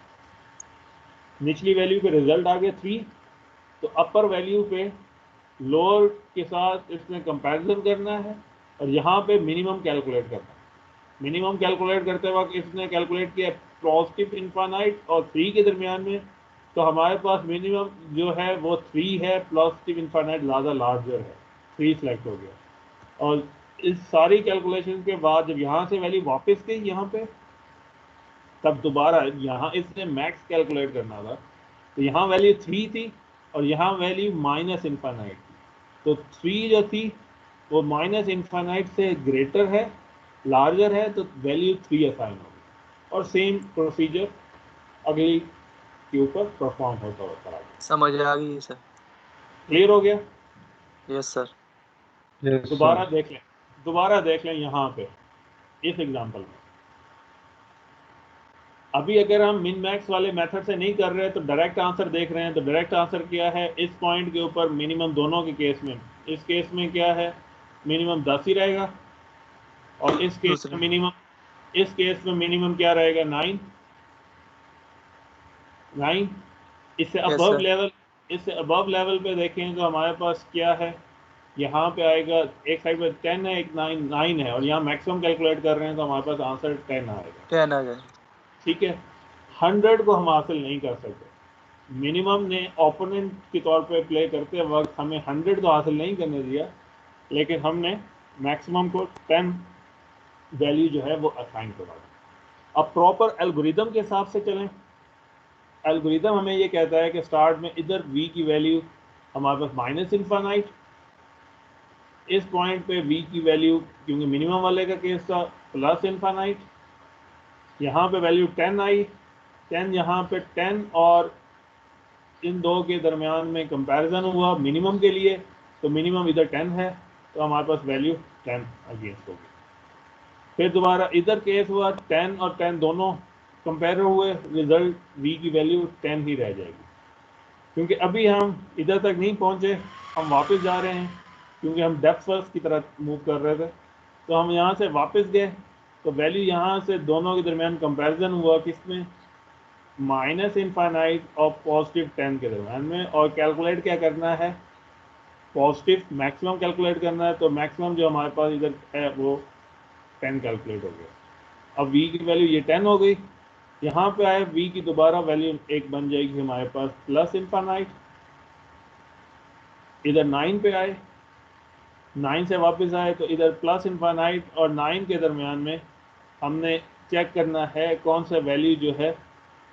निचली वैल्यू पे रिजल्ट आ गया 3, तो अपर वैल्यू पे लोअर के साथ इसमें कंपैरिजन करना है और यहाँ पे मिनिमम कैलकुलेट करना है। मिनिमम कैलकुलेट करते वक्त इसने कैलकुलेट किया पॉजिटिव इनफाइनाइट और 3 के दरमियान में, तो हमारे पास मिनिमम जो है वो 3 है, पॉजिटिव इनफाइनाइट ज़्यादा लार्जर है, 3 सेलेक्ट हो गया। और इस सारी कैलकुलेशन के बाद जब यहाँ से वैल्यू वापस गई यहाँ पे, तब दोबारा यहाँ इसने मैक्स कैलकुलेट करना था, तो यहाँ वैल्यू 3 थी और यहाँ वैल्यू माइनस इनफाइनाइट थी, तो 3 जो थी वो माइनस इनफाइनाइट से ग्रेटर है, लार्जर है, तो वैल्यू 3 असाइन होगी, और सेम प्रोसीजर अगली के ऊपर परफॉर्म होता होता है। समझ आ गई सर। क्लियर हो गया? Yes sir. यस दोबारा सर। देख लें, दोबारा देख लें यहाँ पे इस एग्जांपल में। अभी अगर हम मिन मैक्स वाले मेथड से नहीं कर रहे तो डायरेक्ट आंसर देख रहे हैं, तो डायरेक्ट आंसर क्या है, इस पॉइंट के ऊपर मिनिमम दोनों के केस में, इस केस में क्या है मिनिमम 10 ही रहेगा, और इस केस दूसरे में मिनिमम, इस केस में मिनिमम क्या रहेगा 9। इससे यस अबव सर। लेवल, इससे अबव लेवल पे देखें तो हमारे पास क्या है, यहाँ पे आएगा एक साइड पे 10 है, एक 9 है, और यहाँ मैक्सिमम कैलकुलेट कर रहे हैं तो हमारे पास आंसर 10 आएगा। 10 आ गए। ठीक है, 100 को हम हासिल नहीं कर सकते। मिनिमम ने ओपोनेंट के तौर पे प्ले करते वक्त हमें 100 तो हासिल नहीं करने दिया, लेकिन हमने मैक्सिमम को 10 वैल्यू जो है वो असाइन करा दी। अब प्रॉपर एल्गोरिदम के हिसाब से चलें। एल्गोरिदम हमें ये कहता है कि स्टार्ट में इधर v की वैल्यू हमारे पास माइनस इनफाइनाइट, इस पॉइंट पे v की वैल्यू क्योंकि मिनिमम वाले का केस था प्लस इनफाइनाइट, यहाँ पे वैल्यू 10 आई, 10 यहाँ पे 10 और इन दो के दरमियान में कंपैरिजन हुआ मिनिमम के लिए, तो मिनिमम इधर 10 है, तो हमारे पास वैल्यू 10 अगेंस्ट होगी। फिर दोबारा इधर केस हुआ 10 और 10 दोनों कंपेयर हुए, रिजल्ट v की वैल्यू 10 ही रह जाएगी। क्योंकि अभी हम इधर तक नहीं पहुंचे, हम वापस जा रहे हैं, क्योंकि हम डेप्थ फर्स्ट की तरह मूव कर रहे थे, तो हम यहाँ से वापस गए, तो वैल्यू यहाँ से दोनों के दरमियान कंपैरिजन हुआ किसमें, माइनस इनफाइनाइट और पॉजिटिव 10 के दरमियान में, और कैलकुलेट क्या करना है, पॉजिटिव मैक्सिमम कैलकुलेट करना है, तो मैक्सिमम जो हमारे पास इधर है वो 10 कैलकुलेट हो गया। अब v की वैल्यू ये 10 हो गई, यहाँ पे आए v की दोबारा वैल्यू एक बन जाएगी हमारे पास प्लस इनफाइनाइट, इधर 9 पे आए, 9 से वापस आए तो इधर प्लस इनफाइनाइट और 9 के दरमियान में हमने चेक करना है कौन सा वैल्यू जो है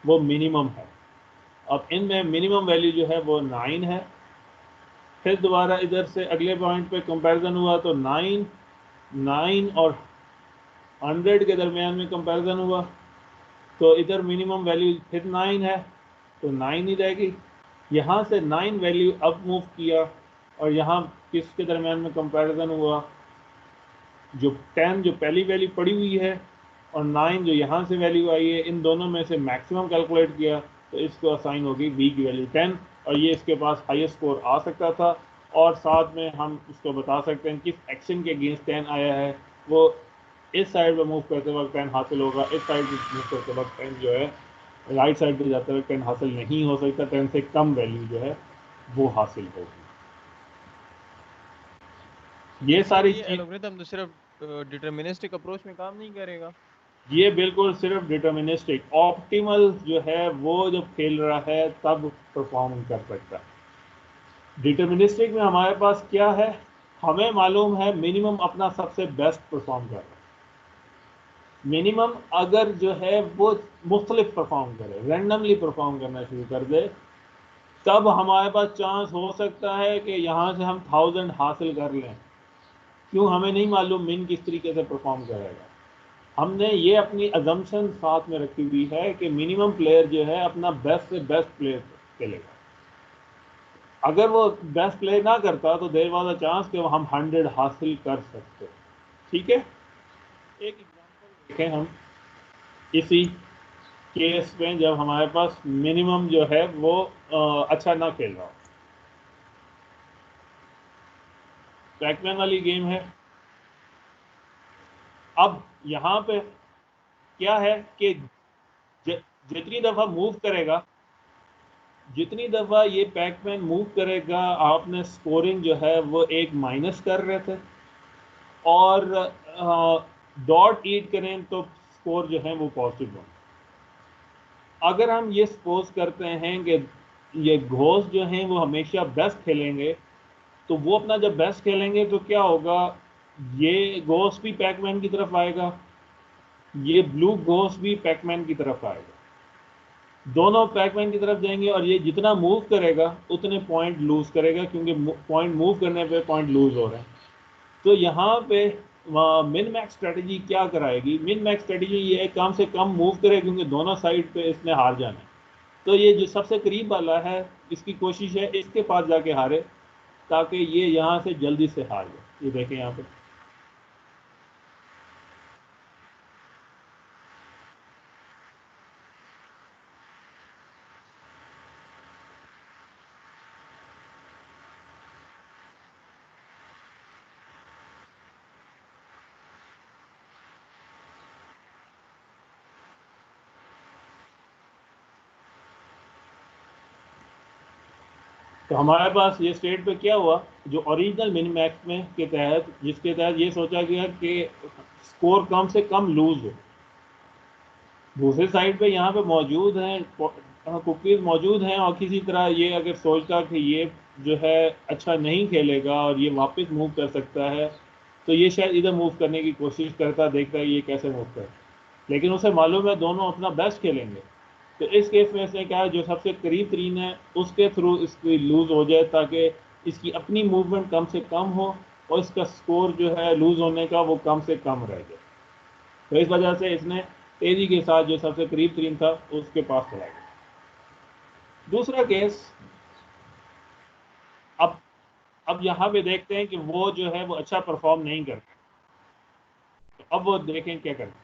वो मिनिमम है। अब इनमें मिनिमम वैल्यू जो है वो 9 है। फिर दोबारा इधर से अगले पॉइंट पे कंपैरिजन हुआ तो 9 और 100 के दरमियान में कंपैरिजन हुआ, तो इधर मिनिमम वैल्यू फिर 9 है, तो 9 ही रहेगी। यहाँ से 9 वैल्यू अप मूव किया और यहाँ किसके दरमियान में कंपैरिजन हुआ, जो 10 जो पहली वैल्यू पड़ी हुई है और 9 जो यहाँ से वैल्यू आई है, इन दोनों में से मैक्सिमम कैलकुलेट किया तो इसको असाइन होगी बी की वैल्यू 10, और ये इसके पास हाईएस्ट स्कोर आ सकता था। और साथ में हम इसको बता सकते हैं किस एक्शन के अगेंस्ट 10 आया है, वो इस साइड पे मूव करते वक्त 10 हासिल होगा, इस साइड पे मूव करते वक्त 10 जो है राइट साइड पे जाते वक्त 10 हासिल नहीं हो सकता, 10 से कम वैल्यू जो है वो हासिल होगी। ये तो सर सारी ये चीज, एल्गोरिथम तो सिर्फ डिटरमिनिस्टिक अप्रोच में काम नहीं करेगा? ये बिल्कुल सिर्फ डिटर्मिनिस्टिक, ऑप्टिमल जो है वो जब खेल रहा है तब परफॉर्म कर सकता है। डिटर्मिनिस्टिक में हमारे पास क्या है, हमें मालूम है मिनिमम अपना सबसे बेस्ट परफॉर्म कर रहा है। मिनिमम अगर जो है वो मुख्तलिफ परफॉर्म करे, रैंडमली परफॉर्म करना शुरू कर दे, तब हमारे पास चांस हो सकता है कि यहाँ से हम 1000 हासिल कर लें। क्यों, हमें नहीं मालूम मिन किस तरीके से परफॉर्म करेगा। हमने ये अपनी अजम्पशन साथ में रखी हुई है कि मिनिमम प्लेयर जो है अपना बेस्ट से बेस्ट प्लेयर खेलेगा। अगर वो बेस्ट प्ले ना करता तो देयर वाज अ चांस कि हम 100 हासिल कर सकते। ठीक है, एक एग्जांपल देखें हम इसी केस में जब हमारे पास मिनिमम जो है वो अच्छा ना खेल रहा हो। पैकमैन वाली गेम है। अब यहाँ पे क्या है कि जितनी दफा मूव करेगा, जितनी दफा ये पैकमैन मूव करेगा, आपने स्कोरिंग जो है वो एक माइनस कर रहे थे, और डॉट ईट करें तो स्कोर जो है वो पॉजिटिव हो। अगर हम ये सपोज करते हैं कि ये घोस्ट जो हैं वो हमेशा बेस्ट खेलेंगे, तो वो अपना जब बेस्ट खेलेंगे तो क्या होगा, ये घोस्ट भी पैकमैन की तरफ आएगा, ये ब्लू घोस्ट भी पैकमैन की तरफ आएगा, दोनों पैकमैन की तरफ जाएंगे, और ये जितना मूव करेगा उतने पॉइंट लूज करेगा, क्योंकि पॉइंट मूव करने पे पॉइंट लूज हो रहे हैं। तो यहाँ पे मिन मैक्स स्ट्रेटजी क्या कराएगी, मिन मैक्स स्ट्रेटजी ये है कम से कम मूव करे, क्योंकि दोनों साइड पे इसने हार जाना है। तो ये जो सबसे करीब वाला है, इसकी कोशिश है इसके पास जाके हारे, ताकि ये यहाँ से जल्दी से हार जाए। ये देखें यहाँ पे, तो हमारे पास ये स्टेट पे क्या हुआ, जो ओरिजिनल मिन मैक्स में के तहत, जिसके तहत ये सोचा गया कि स्कोर कम से कम लूज हो, दूसरी साइड पे यहाँ पे मौजूद हैं कुकीज मौजूद हैं, और किसी तरह ये अगर सोचता कि ये जो है अच्छा नहीं खेलेगा और ये वापस मूव कर सकता है, तो ये शायद इधर मूव करने की कोशिश करता, देखता है ये कैसे मूव कर, लेकिन उसे मालूम है दोनों अपना बेस्ट खेलेंगे। तो इस केस में इसने कहा जो सबसे करीब तरीन है उसके थ्रू इसकी लूज हो जाए, ताकि इसकी अपनी मूवमेंट कम से कम हो और इसका स्कोर जो है लूज होने का वो कम से कम रह जाए। तो इस वजह से इसने तेजी के साथ जो सबसे करीब तरीन था उसके पास चला गया। दूसरा केस, अब अब यहाँ पे देखते हैं कि वो जो है वो अच्छा परफॉर्म नहीं करता। तो अब वो देखें क्या करते हैं।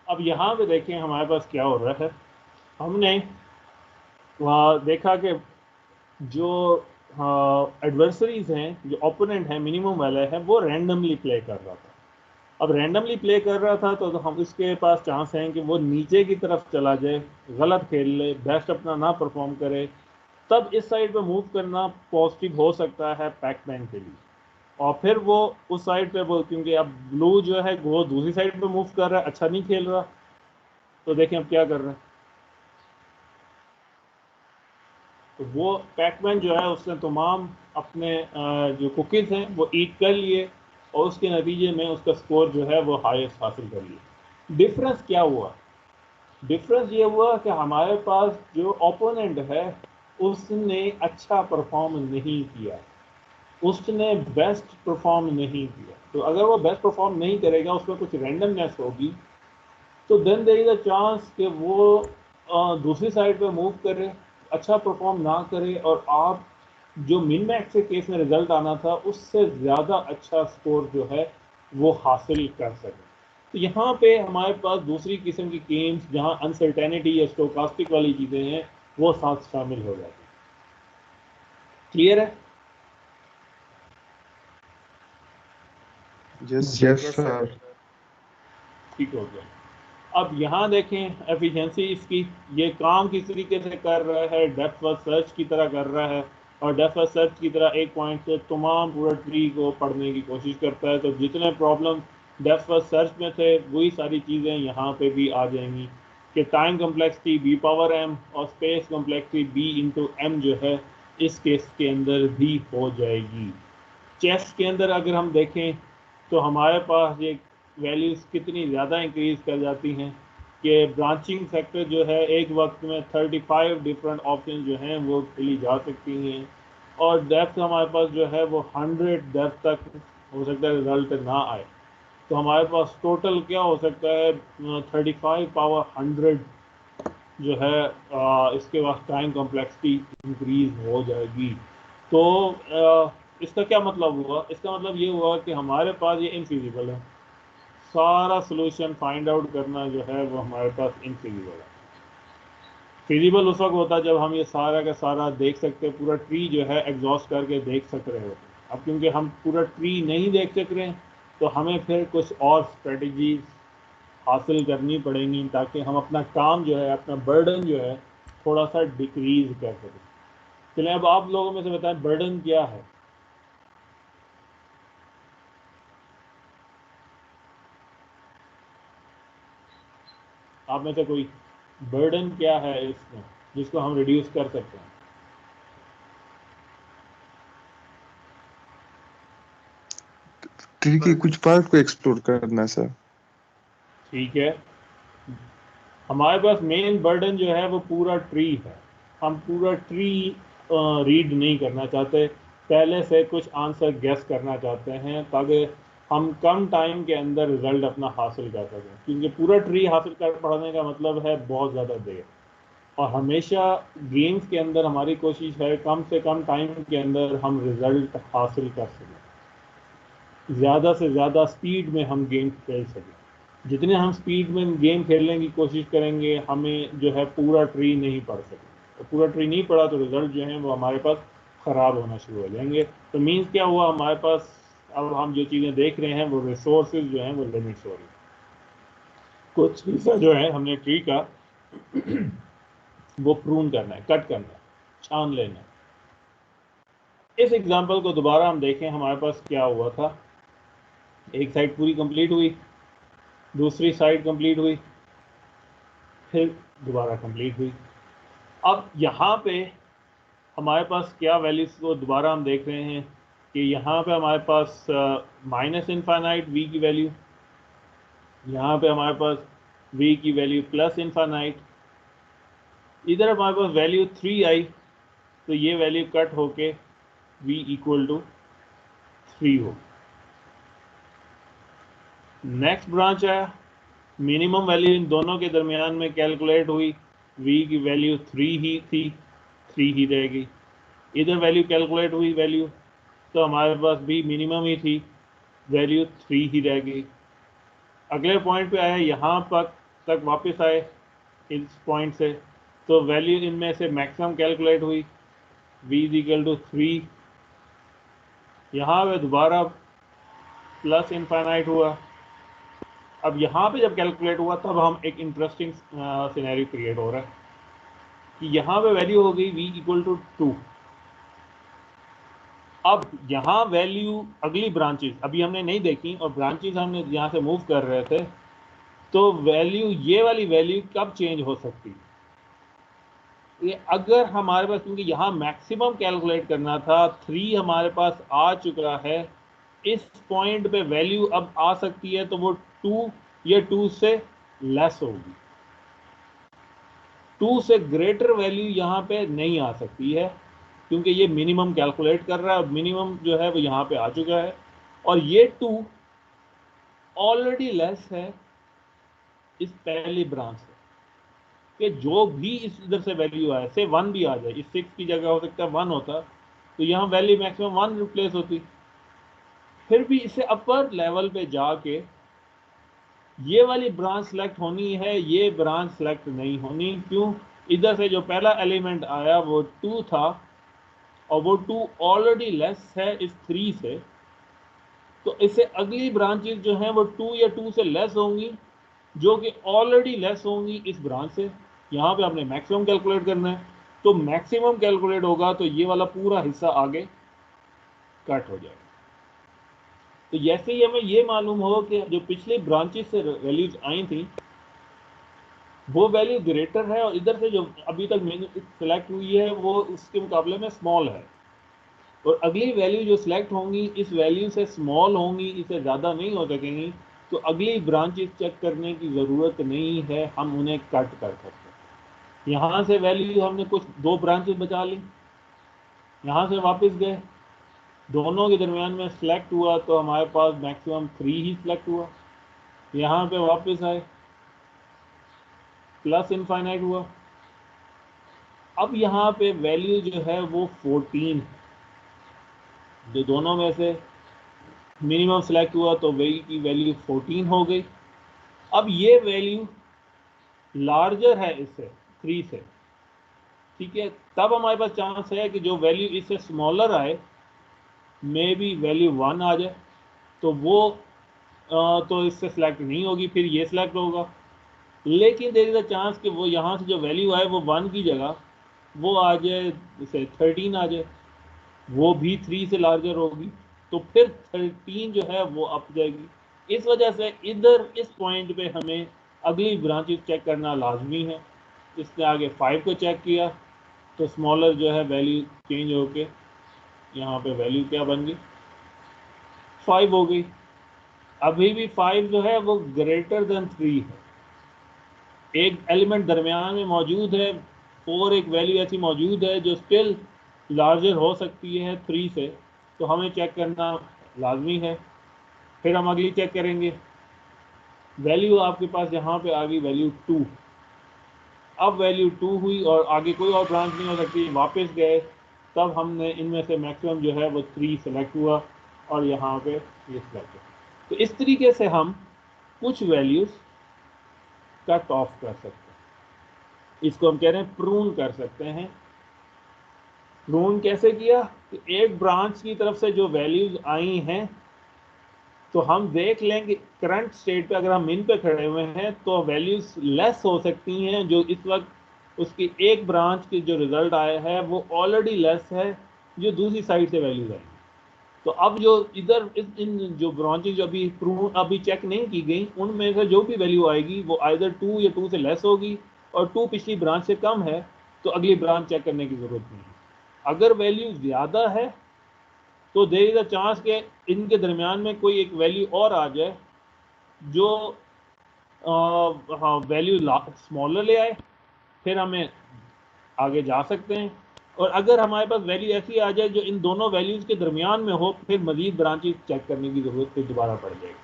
अब यहाँ पे देखें हमारे पास क्या हो रहा है। हमने वहाँ देखा कि जो एडवर्सरीज हैं, जो ओपोनेंट हैं मिनिमम वाले हैं, वो रैंडमली प्ले कर रहा था। अब रैंडमली प्ले कर रहा था तो हम इसके पास चांस हैं कि वो नीचे की तरफ चला जाए, गलत खेल ले, बेस्ट अपना ना परफॉर्म करे, तब इस साइड पे मूव करना पॉजिटिव हो सकता है पैकमैन के लिए। और फिर वो उस साइड पे वो, क्योंकि अब ब्लू जो है वो दूसरी साइड पे मूव कर रहा है, अच्छा नहीं खेल रहा, तो देखें अब क्या कर रहे हैं। तो वो पैकमैन जो है उसने तमाम अपने जो कुकीज़ हैं वो ईट कर लिए, और उसके नतीजे में उसका स्कोर जो है वो हाईएस्ट हासिल कर लिया। डिफरेंस क्या हुआ? डिफरेंस ये हुआ कि हमारे पास जो ओपोनेंट है उसने अच्छा परफॉर्म नहीं किया, उसने बेस्ट परफॉर्म नहीं किया। तो अगर वो बेस्ट परफॉर्म नहीं करेगा, उसमें कुछ रैंडमनेस होगी, तो then there is a chance कि वो दूसरी साइड पे मूव करे, अच्छा परफॉर्म ना करे, और आप जो मिन मैक्स के केस में रिजल्ट आना था उससे ज़्यादा अच्छा स्कोर जो है वो हासिल कर सके। तो यहाँ पे हमारे पास दूसरी किस्म की गेम्स जहाँ अनसर्टेनिटी या स्टोकास्टिक वाली चीज़ें हैं वो साथ शामिल हो जाती हैं। क्लियर है? Yes yes sir. सर। ठीक हो गया। अब यहाँ देखें एफिशिएंसी इसकी, ये काम किस तरीके से कर रहा है, डेप्थ फर्स्ट सर्च की तरह कर रहा है, और डेप्थ फर्स्ट सर्च की तरह एक पॉइंट से तमाम पूरा ट्री को पढ़ने की कोशिश करता है। तो जितने प्रॉब्लम डेप्थ फर्स्ट सर्च में थे वही सारी चीज़ें यहाँ पे भी आ जाएंगी कि time complexity B power M और space complexity B into M जो है इस केस के अंदर भी हो जाएगी। चेस के अंदर अगर हम देखें तो हमारे पास ये वैल्यूज़ कितनी ज़्यादा इंक्रीज कर जाती हैं कि ब्रांचिंग फैक्टर जो है एक वक्त में 35 डिफरेंट ऑप्शन जो हैं वो खुली जा सकती हैं, और डेप्थ हमारे पास जो है वो 100 डेप्थ तक हो सकता है रिजल्ट ना आए। तो हमारे पास टोटल क्या हो सकता है 35 पावर 100 जो है इसके बाद टाइम कॉम्प्लेक्सिटी इंक्रीज हो जाएगी। तो इसका क्या मतलब हुआ? इसका मतलब ये हुआ कि हमारे पास ये इनफिजिबल है, सारा सोल्यूशन फाइंड आउट करना जो है वो हमारे पास इनफिजिबल है। फिजिबल उस वक्त होता है जब हम ये सारा का सारा देख सकते हैं, पूरा ट्री जो है एग्जॉस्ट करके देख सक रहे होते हैं। अब क्योंकि हम पूरा ट्री नहीं देख सक रहे हैं तो हमें फिर कुछ और स्ट्रेटजीज हासिल करनी पड़ेंगी ताकि हम अपना काम जो है, अपना बर्डन जो है थोड़ा सा डिक्रीज कर सकें। चलिए अब आप लोगों में से बताएं बर्डन क्या है? आप में से कोई बर्डन क्या है इसमें जिसको हम रिड्यूस कर सकते हैं? ट्री के कुछ पार्ट को एक्सप्लोर करना सर। ठीक है, हमारे पास मेन बर्डन जो है वो पूरा ट्री है। हम पूरा ट्री रीड नहीं करना चाहते, पहले से कुछ आंसर गेस करना चाहते हैं ताकि हम कम टाइम के अंदर रिजल्ट अपना हासिल कर सकें, क्योंकि पूरा ट्री हासिल कर पढ़ने का मतलब है बहुत ज़्यादा देर। और हमेशा गेम्स के अंदर हमारी कोशिश है कम से कम टाइम के अंदर हम रिजल्ट हासिल कर सकें, ज़्यादा से ज़्यादा स्पीड में हम गेम खेल सकें। जितने हम स्पीड में गेम खेलने की कोशिश करेंगे हमें जो है पूरा ट्री नहीं पढ़ सकेंगे, तो पूरा ट्री नहीं पढ़ा तो रिजल्ट जो है वो हमारे पास ख़राब होना शुरू हो जाएंगे। तो मीन्स क्या हुआ, हमारे पास अब हम जो चीज़ें देख रहे हैं वो रिसोर्सेज जो हैं वो लिमिट्स हो रही हैं। कुछ हिस्सा जो है हमने ट्री का वो प्रून करना है, कट करना है, छान लेना है। इस एग्जाम्पल को दोबारा हम देखें, हमारे पास क्या हुआ था, एक साइड पूरी कंप्लीट हुई, दूसरी साइड कंप्लीट हुई, फिर दोबारा कंप्लीट हुई। अब यहाँ पे हमारे पास क्या वैल्यूज को दोबारा हम देख रहे हैं कि यहाँ पे हमारे पास माइनस इनफाइनाइट वी की वैल्यू, यहाँ पे हमारे पास वी की वैल्यू प्लस इनफाइनाइट, इधर हमारे पास वैल्यू 3 आई तो ये वैल्यू कट होके वी इक्वल टू 3 हो। नेक्स्ट ब्रांच आया, मिनिमम वैल्यू इन दोनों के दरमियान में कैलकुलेट हुई, v की वैल्यू 3 ही थी, 3 ही रहेगी। इधर वैल्यू कैलकुलेट हुई वैल्यू, तो हमारे पास भी मिनिमम ही थी, वैल्यू 3 ही रह गई। अगले पॉइंट पे आया, यहाँ तक वापस आए इस पॉइंट से, तो वैल्यू इनमें से मैक्सिमम कैलकुलेट हुई, v इज इक्वल टू 3। यहाँ पे दोबारा प्लस इनफाइनाइट हुआ। अब यहाँ पे जब कैलकुलेट हुआ तब हम एक इंटरेस्टिंग सिनेरियो क्रिएट हो रहा है कि यहाँ पे वैल्यू हो गई v इक्वल टू 2। अब यहाँ वैल्यू अगली ब्रांचेस अभी हमने नहीं देखी और ब्रांचेस हमने यहाँ से मूव कर रहे थे, तो वैल्यू ये वाली वैल्यू कब चेंज हो सकती है? ये अगर हमारे पास, क्योंकि यहाँ मैक्सिमम कैलकुलेट करना था, 3 हमारे पास आ चुका है, इस पॉइंट पे वैल्यू अब आ सकती है तो वो 2 या 2 से लेस होगी। 2 से ग्रेटर वैल्यू यहाँ पे नहीं आ सकती है, क्योंकि ये मिनिमम कैलकुलेट कर रहा है। मिनिमम जो है वो यहाँ पे आ चुका है, और ये 2 ऑलरेडी लेस है इस पहली ब्रांच से, कि जो भी इस इधर से वैल्यू आए, से 1 भी आ जाए, इस 6 की जगह हो सकता है 1 होता, तो यहाँ वैल्यू मैक्सिमम 1 रिप्लेस होती। फिर भी इसे अपर लेवल पे जाके ये वाली ब्रांच सेलेक्ट होनी है, ये ब्रांच सेलेक्ट नहीं होनी। क्यों? इधर से जो पहला एलिमेंट आया वो 2 था, और वो 2 ऑलरेडी लेस है इस 3 से, तो इससे अगली ब्रांचेस जो हैं वो 2 या 2 से लेस होंगी, जो कि ऑलरेडी लेस होंगी इस ब्रांच से। यहाँ पे आपने मैक्सिमम कैलकुलेट करना है, तो मैक्सिमम कैलकुलेट होगा तो ये वाला पूरा हिस्सा आगे कट हो जाएगा। तो जैसे ही हमें ये मालूम हो कि जो पिछली ब्रांचेस से वैल्यूज आई थी वो वैल्यू ग्रेटर है, और इधर से जो अभी तक सिलेक्ट हुई है वो उसके मुकाबले में स्मॉल है, और अगली वैल्यू जो सिलेक्ट होंगी इस वैल्यू से स्मॉल होंगी, इससे ज़्यादा नहीं हो सकेंगी, तो अगली ब्रांचेस चेक करने की ज़रूरत नहीं है, हम उन्हें कट कर सकते हैं। यहाँ से वैल्यू हमने कुछ 2 ब्रांचेस बचा ली, यहाँ से वापस गए, दोनों के दरमियान में सिलेक्ट हुआ तो हमारे पास मैक्सिमम 3 ही सिलेक्ट हुआ। यहाँ पे वापस आए, प्लस इनफाइनाइट हुआ। अब यहाँ पे वैल्यू जो है वो 14 है, जो दोनों में से मिनिमम सेलेक्ट हुआ तो वही की वैल्यू 14 हो गई। अब ये वैल्यू लार्जर है इससे 3 से, ठीक है, तब हमारे पास चांस है कि जो वैल्यू इससे स्मॉलर आए, मे बी वैल्यू 1 आ जाए, तो वो तो इससे सिलेक्ट नहीं होगी, फिर ये सिलेक्ट होगा। लेकिन देयर इज अ चांस कि वो यहाँ से जो वैल्यू आए वो 1 की जगह वो आ जाए, जैसे 13 आ जाए, वो भी 3 से लार्जर होगी, तो फिर 13 जो है वो अप जाएगी। इस वजह से इधर इस पॉइंट पे हमें अगली ब्रांचेस चेक करना लाजमी है। इसने आगे 5 को चेक किया तो स्मॉलर जो है वैल्यू चेंज होके यहाँ पे वैल्यू क्या बन गई, 5 हो गई। अभी भी 5 जो है वो ग्रेटर देन 3 है, एक एलिमेंट दरमियान में मौजूद है, 4 एक वैल्यू ऐसी मौजूद है जो स्टिल लार्जर हो सकती है 3 से, तो हमें चेक करना लाजमी है। फिर हम अगली चेक करेंगे, वैल्यू आपके पास यहाँ पे आ गई वैल्यू 2। अब वैल्यू 2 हुई और आगे कोई और ब्रांच नहीं हो सकती, वापस गए, तब हमने इनमें से मैक्सिमम जो है वो 3 सेलेक्ट हुआ, और यहाँ पे ये सेलेक्ट हुआ। तो इस तरीके से हम कुछ वैल्यूज कट ऑफ कर सकते हैं, इसको हम कह रहे हैं प्रून कर सकते हैं। प्रून कैसे किया? तो एक ब्रांच की तरफ से जो वैल्यूज आई हैं, तो हम देख लेंगे करंट स्टेट पे अगर हम इन पे खड़े हुए हैं तो वैल्यूज लेस हो सकती हैं, जो इस वक्त उसकी एक ब्रांच की जो रिजल्ट आया है वो ऑलरेडी लेस है जो दूसरी साइड से वैल्यूज आई। तो अब जो इधर इन जो ब्रांचेज जो अभी प्रूव अभी चेक नहीं की गई, उनमें से जो भी वैल्यू आएगी वो आइदर 2 या 2 से लेस होगी, और 2 पिछली ब्रांच से कम है तो अगली ब्रांच चेक करने की ज़रूरत नहीं है। अगर वैल्यू ज़्यादा है तो देयर इज अ चांस के इनके दरमियान में कोई एक वैल्यू और आ जाए जो हाँ वैल्यू स्मॉलर ले आए, फिर हमें आगे जा सकते हैं। और अगर हमारे पास वैल्यू ऐसी आ जाए जो इन दोनों वैल्यूज़ के दरमियान में हो, फिर मजीद ब्रांचेस चेक करने की ज़रूरत फिर दोबारा पड़ जाएगी।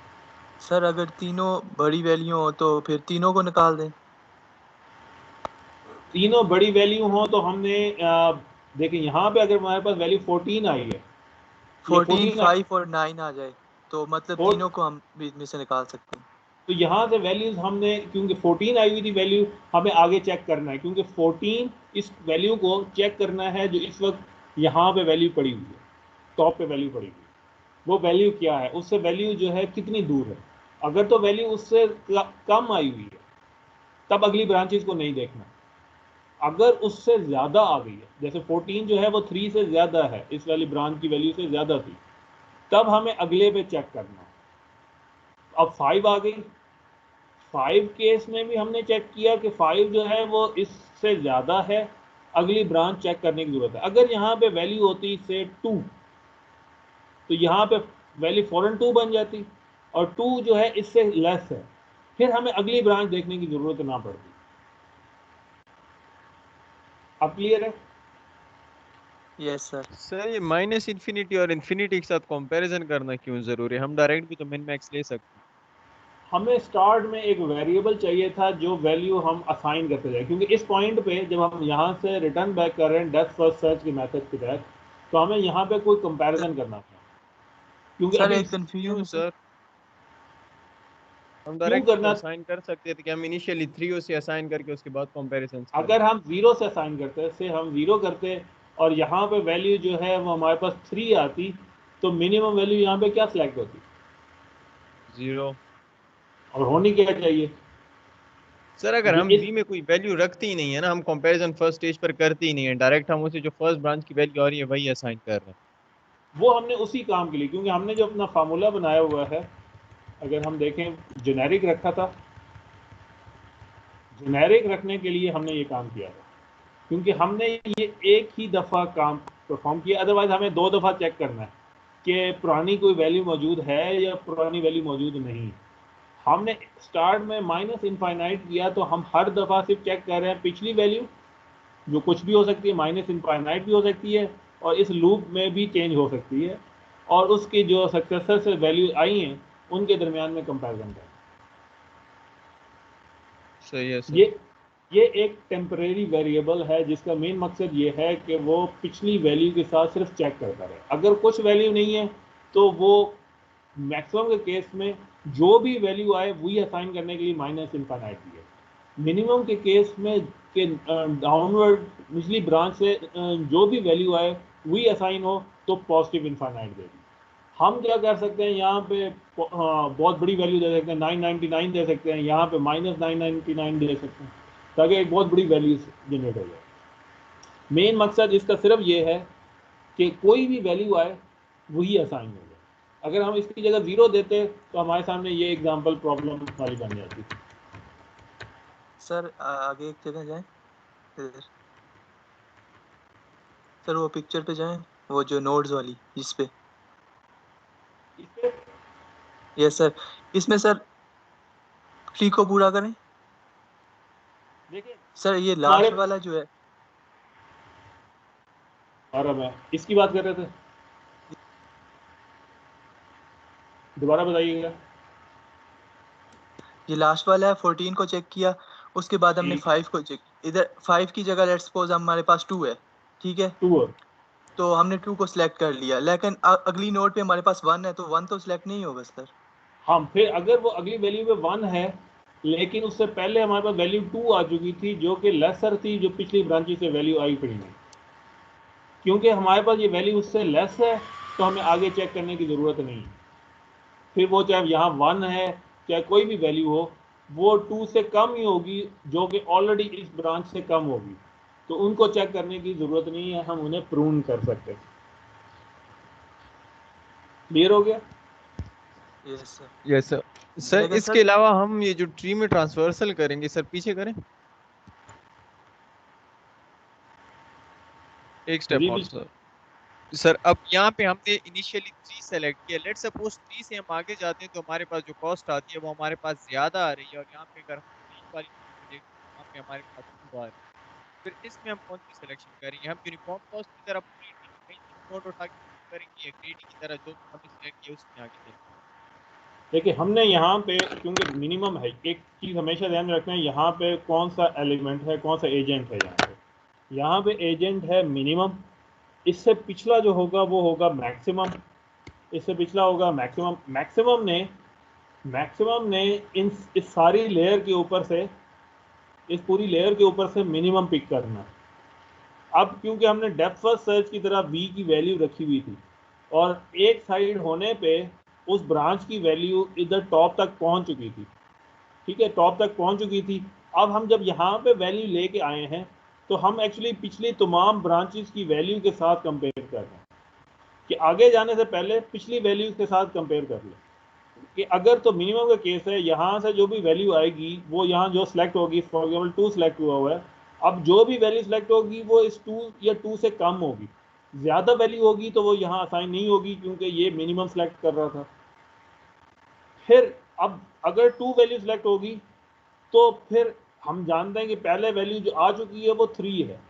सर अगर तीनों बड़ी वैल्यू हो तो फिर तीनों को निकाल दें। तीनों बड़ी वैल्यू हो तो हमने देखें यहाँ पे अगर हमारे पास वैल्यू 14 आई है, ये 14, 14 5 और 9 आ जाए तो मतलब और तीनों को हम बीच में से निकाल सकते हैं। तो यहाँ से वैल्यूज हमने, क्योंकि 14 आई हुई थी वैल्यू, हमें आगे चेक करना है, क्योंकि 14 इस वैल्यू को चेक करना है जो इस वक्त यहाँ पे वैल्यू पड़ी हुई है, टॉप पे वैल्यू पड़ी हुई है, वो वैल्यू क्या है, उससे वैल्यू जो है कितनी दूर है। अगर तो वैल्यू उससे कम आई हुई है तब अगली ब्रांचेस को नहीं देखना। अगर उससे ज़्यादा आ गई है, जैसे 14 जो है वो 3 से ज़्यादा है, इस वाली ब्रांच की वैल्यू से ज़्यादा थी, तब हमें अगले पे चेक करना है। अब 5 आ गई, 5 केस में भी हमने चेक किया कि 5 जो है वो इससे ज़्यादा है, अगली ब्रांच चेक करने की ज़रूरत है। अगर यहाँ पे वैल्यू होती से 2, तो यहाँ पे वैल्यू फॉरन 2 बन जाती और 2 जो है इससे लेस है, फिर हमें अगली ब्रांच देखने की जरूरत ना पड़ती। अब क्लियर है? Yes sir. सर ये माइनस इन्फिनिटी और इन्फिनिटी के साथ कंपैरिजन करना क्यों जरूरी है? हम डायरेक्ट भी तो मिन मैक्स ले सकते हैं। हमें स्टार्ट में एक वेरिएबल चाहिए था जो वैल्यू हम असाइन करते जाए, क्योंकि इस पॉइंट पे जब हम यहाँ से रिटर्न बैक कर रहे हैं डेप्थ फर्स्ट सर्च के मेथड के तहत, तो हमें यहाँ पे कोई कंपैरिजन करना था, क्योंकि सर अभी एक कंफ्यूजन क्यों है सर। सर? हम क्यों डायरेक्ट भी तो करना? असाइन कर सकते थे कि हम इनिशियली 3 से असाइन करके उसके बाद कंपैरिजन करें। अगर हम 0 से असाइन करते से हम 0 करते और यहाँ पे वैल्यू जो है वो हमारे पास 3 आती, तो मिनिमम वैल्यू यहाँ पे क्या सिलेक्ट होती 0। और होनी क्या चाहिए? सर अगर ये हम इस बी में कोई वैल्यू रखते ही नहीं है ना, हम कंपैरिजन फर्स्ट स्टेज पर करते ही नहीं है, डायरेक्ट हम उसे जो फर्स्ट ब्रांच की वैल्यू आ रही है वही असाइन कर रहे हैं। वो हमने उसी काम के लिए, क्योंकि हमने जो अपना फार्मूला बनाया हुआ है, अगर हम देखें जेनेरिक रखा था, जेनेरिक रखने के लिए हमने ये काम किया था, क्योंकि हमने ये एक ही दफ़ा काम परफॉर्म किया, अदरवाइज हमें 2 दफ़ा चेक करना है कि पुरानी कोई वैल्यू मौजूद है या पुरानी वैल्यू मौजूद नहीं। हमने स्टार्ट में माइनस इनफाइनाइट किया, तो हम हर दफ़ा सिर्फ चेक कर रहे हैं पिछली वैल्यू, जो कुछ भी हो सकती है, माइनस इनफाइनाइट भी हो सकती है और इस लूप में भी चेंज हो सकती है, और उसकी जो सक्सेसर से वैल्यू आई हैं उनके दरमियान में कंपैरिजन करें। सही है सर। ये एक टेम्परेरी वेरिएबल है जिसका मेन मकसद ये है कि वो पिछली वैल्यू के साथ सिर्फ चेक करता रहे। अगर कुछ वैल्यू नहीं है तो वो मैक्सिमम के केस में जो भी वैल्यू आए वही असाइन करने के लिए माइनस इनफाइनाइट भी है। मिनिमम के केस में कि डाउनवर्ड निचली ब्रांच से जो भी वैल्यू आए वही असाइन हो तो पॉजिटिव इनफाइनाइट देगी। हम क्या कर सकते हैं, यहाँ पे बहुत बड़ी वैल्यू दे सकते हैं, 999 दे सकते हैं, यहाँ पे -999 दे सकते हैं, ताकि एक बहुत बड़ी वैल्यू जनरेट हो जाए। मेन मकसद इसका सिर्फ ये है कि कोई भी वैल्यू आए वही असाइन हो जाए। अगर हम इसकी जगह 0 देते तो हमारे सामने ये एग्जांपल प्रॉब्लम वाली बन जाती। सर आगे एक जगह जाएं इधर। सर वो पिक्चर पे जाएं, वो जो नोड्स वाली इस पे। इससे यस सर। इसमें सर ट्री को पूरा करें। देखिए सर ये हमारे लास्ट वाला जो है, और मैं इसकी बात कर रहे थे, दोबारा बताइएगा। ये लास्ट वाला है, 14 को चेक किया, उसके बाद हमने ठीक, 5 को चेक। इधर 5 की जगह लेट्स सपोज हमारे पास 2 है, ठीक है। 2 तो हमने 2 को सिलेक्ट कर लिया, लेकिन अगली नोड पे हमारे पास 1 है, तो 1 तो सिलेक्ट नहीं होगा सर। हम फिर अगर वो अगली वैल्यू पे 1 है लेकिन उससे पहले हमारे पास वैल्यू 2 आ चुकी थी जो कि लेसर थी जो पिछली ब्रांची से वैल्यू आई पड़ी है, क्योंकि हमारे पास ये वैल्यू उससे लेस है तो हमें आगे चेक करने की ज़रूरत नहीं। फिर वो चाहे यहाँ 1 है चाहे कोई भी वैल्यू हो, वो 2 से कम ही होगी जो कि ऑलरेडी इस ब्रांच से कम होगी, तो उनको चेक करने की ज़रूरत नहीं है, हम उन्हें प्रून कर सकते हैं। क्लियर हो गया? Yes sir. Yes sir. Sir लेकिन इसके सर अलावा हम ये जो ट्री में ट्रांसवर्सल करेंगे, सर पीछे करें एक स्टेप जी और भी सर। सर अब यहाँ पे हमने इनिशियली 3 सेलेक्ट किया, लेट्स सपोज 3 से हम आगे जाते हैं तो हमारे पास जो कॉस्ट आती है वो हमारे पास ज्यादा आ रही है, और यहाँ पे अगर हम 3 वाली देखें तो यहाँ पे हमारे पास 2 आ रही है। फिर इसमें हम कौन सी सिलेक्शन करेंगे? हम यूनिफॉर्म कॉस्ट की तरह पूरी कहीं से नोट उठा के करेंगे या ग्रेडी की तरह जो हमने सिलेक्ट किया उसमें आगे चलेंगे? देखिए हमने यहाँ पे क्योंकि मिनिमम है, एक चीज़ हमेशा ध्यान में रखना है, यहाँ पे कौन सा एलिमेंट है, कौन सा एजेंट है। यहाँ पे एजेंट है मिनिमम, इससे पिछला जो होगा वो होगा मैक्सिमम, इससे पिछला होगा मैक्सिमम। मैक्सिमम ने इस सारी लेयर के ऊपर से, इस पूरी लेयर के ऊपर से मिनिमम पिक करना। अब क्योंकि हमने डेप्थ फर्स्ट सर्च की तरह बी की वैल्यू रखी हुई थी और एक साइड होने पे उस ब्रांच की वैल्यू इधर टॉप तक पहुंच चुकी थी, ठीक है, टॉप तक पहुंच चुकी थी। अब हम जब यहाँ पे वैल्यू लेके आए हैं तो हम एक्चुअली पिछली तमाम ब्रांचेस की वैल्यू के साथ कंपेयर कर रहे हैं कि आगे जाने से पहले पिछली वैल्यूज के साथ कंपेयर कर लें कि अगर तो मिनिमम का केस है, यहाँ से जो भी वैल्यू आएगी वो यहाँ जो सिलेक्ट होगी, फॉर एग्जाम्पल 2 सिलेक्ट हुआ हुआ है, अब जो भी वैल्यू सिलेक्ट होगी वो इस 2 या 2 से कम होगी, ज़्यादा वैल्यू होगी तो वो यहाँ असाइन नहीं होगी क्योंकि ये मिनिमम सेलेक्ट कर रहा था। फिर अब अगर 2 वैल्यू सेलेक्ट होगी तो फिर हम जानते हैं कि पहले वैल्यू जो आ चुकी है वो 3 है,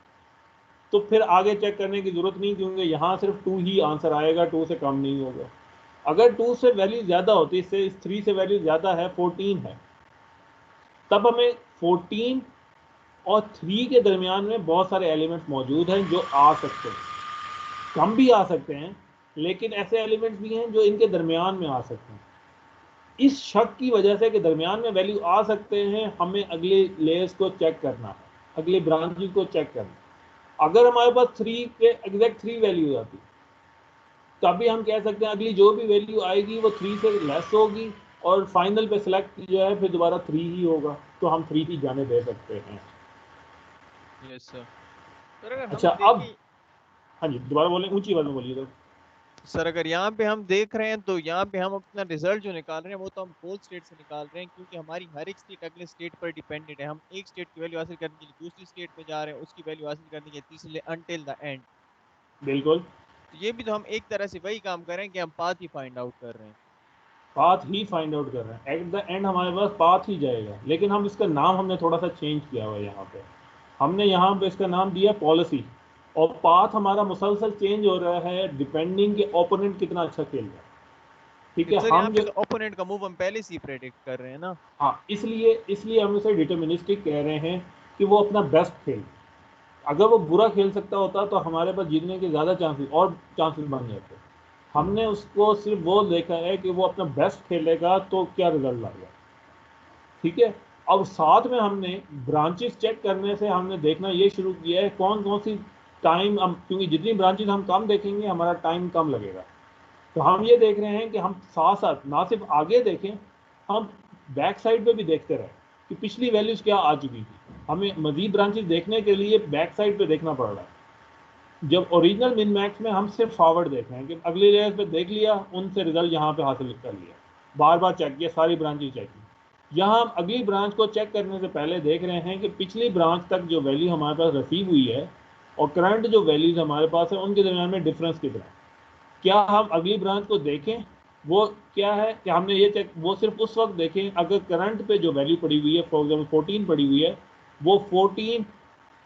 तो फिर आगे चेक करने की ज़रूरत नहीं क्योंकि यहाँ सिर्फ 2 ही आंसर आएगा, 2 से कम नहीं होगा। अगर 2 से वैल्यू ज़्यादा होती, इससे इस 3 से वैल्यू ज़्यादा है, 14 है, तब हमें 14 और 3 के दरमियान में बहुत सारे एलिमेंट्स मौजूद हैं जो आ सकते हैं, कम भी आ सकते हैं, लेकिन ऐसे एलिमेंट्स भी हैं जो इनके दरमियान में आ सकते हैं। इस शक की वजह से कि दरमियान में वैल्यू आ सकते हैं, हमें अगले लेयर्स को चेक करना है, अगले ब्रांचेस को चेक करना है। अगर हमारे पास 3 के एग्जैक्ट 3 वैल्यू आती तभी हम कह सकते हैं अगली जो भी वैल्यू आएगी वो 3 से लेस होगी और फाइनल पे सिलेक्ट जो है फिर दोबारा 3 ही होगा, तो हम 3 ही जाने दे सकते हैं। Yes sir. सर अगर हम अच्छा अब देखें, हाँ जी दोबारा बोलें, ऊंची आवाज में बोलिए तो। सर अगर यहाँ पे हम देख रहे हैं तो यहाँ पे हम अपना रिजल्ट जो निकाल रहे हैं वो तो हम होल स्टेट से निकाल रहे हैं, क्योंकि हमारी हर एक स्टेट अगले स्टेट पर डिपेंडेंट है। हम एक स्टेट की वैल्यू हासिल करने के लिए दूसरी स्टेट में जा रहे हैं, उसकी वैल्यू हासिल करने के लिए तीसरी, अनटिल द एंड। बिल्कुल, तो ये भी तो हम एक तरह से वही काम कर रहे हैं कि हम पाथ ही फाइंड आउट कर रहे हैं। पाथ ही फाइंड आउट कर रहे हैं, एट द एंड हमारे पास पाथ ही जाएगा, लेकिन हम इसका नाम हमने थोड़ा सा चेंज किया हुआ है। यहाँ पे हमने यहाँ पे इसका नाम दिया पॉलिसी, और पाथ हमारा मुसलसल चेंज हो रहा है डिपेंडिंग के ओपोनेंट कितना अच्छा खेल रहा है। ठीक है, सर यहाँ हम पे जो तो ओपोनेंट का मूव हम पहले से ही प्रेडिक्ट कर रहे हैं ना। हाँ इसलिए इसलिए हम उसे डिटर्मिनिस्टिक कह रहे हैं कि वो अपना बेस्ट खेल, अगर वो बुरा खेल सकता होता तो हमारे पास जीतने के ज़्यादा चांसेस बन जाते। हमने उसको सिर्फ वो देखा है कि वो अपना बेस्ट खेलेगा तो क्या रिजल्ट आएगा। ठीक है, अब साथ में हमने ब्रांचेस चेक करने से हमने देखना ये शुरू किया है कौन कौन सी टाइम हम, क्योंकि जितनी ब्रांचेस हम कम देखेंगे हमारा टाइम कम लगेगा। तो हम ये देख रहे हैं कि हम साथ साथ ना सिर्फ आगे देखें, हम बैक साइड पे भी देखते रहे कि पिछली वैल्यूज क्या आ चुकी थी। हमें मजीद ब्रांचेस देखने के लिए बैक साइड पे देखना पड़ रहा है। जब ओरिजिनल मिन मैक्स में हम सिर्फ फॉरवर्ड देख रहे हैं कि अगले लेयर पे देख लिया, उनसे रिजल्ट यहाँ पे हासिल कर लिया, बार बार चेक किया, सारी ब्रांचेस चेक की। यहाँ हम अगली ब्रांच को चेक करने से पहले देख रहे हैं कि पिछली ब्रांच तक जो वैल्यू हमारे पास रिसीव हुई है और करंट जो वैल्यूज हमारे पास है उनके दरमियान में डिफरेंस कितना है। क्या हम अगली ब्रांच को देखें, वो क्या है कि हमने ये चेक, वो सिर्फ उस वक्त देखें अगर करंट पे जो वैल्यू पड़ी हुई है, फॉर एग्जाम्पल 14 पड़ी हुई है, वो 14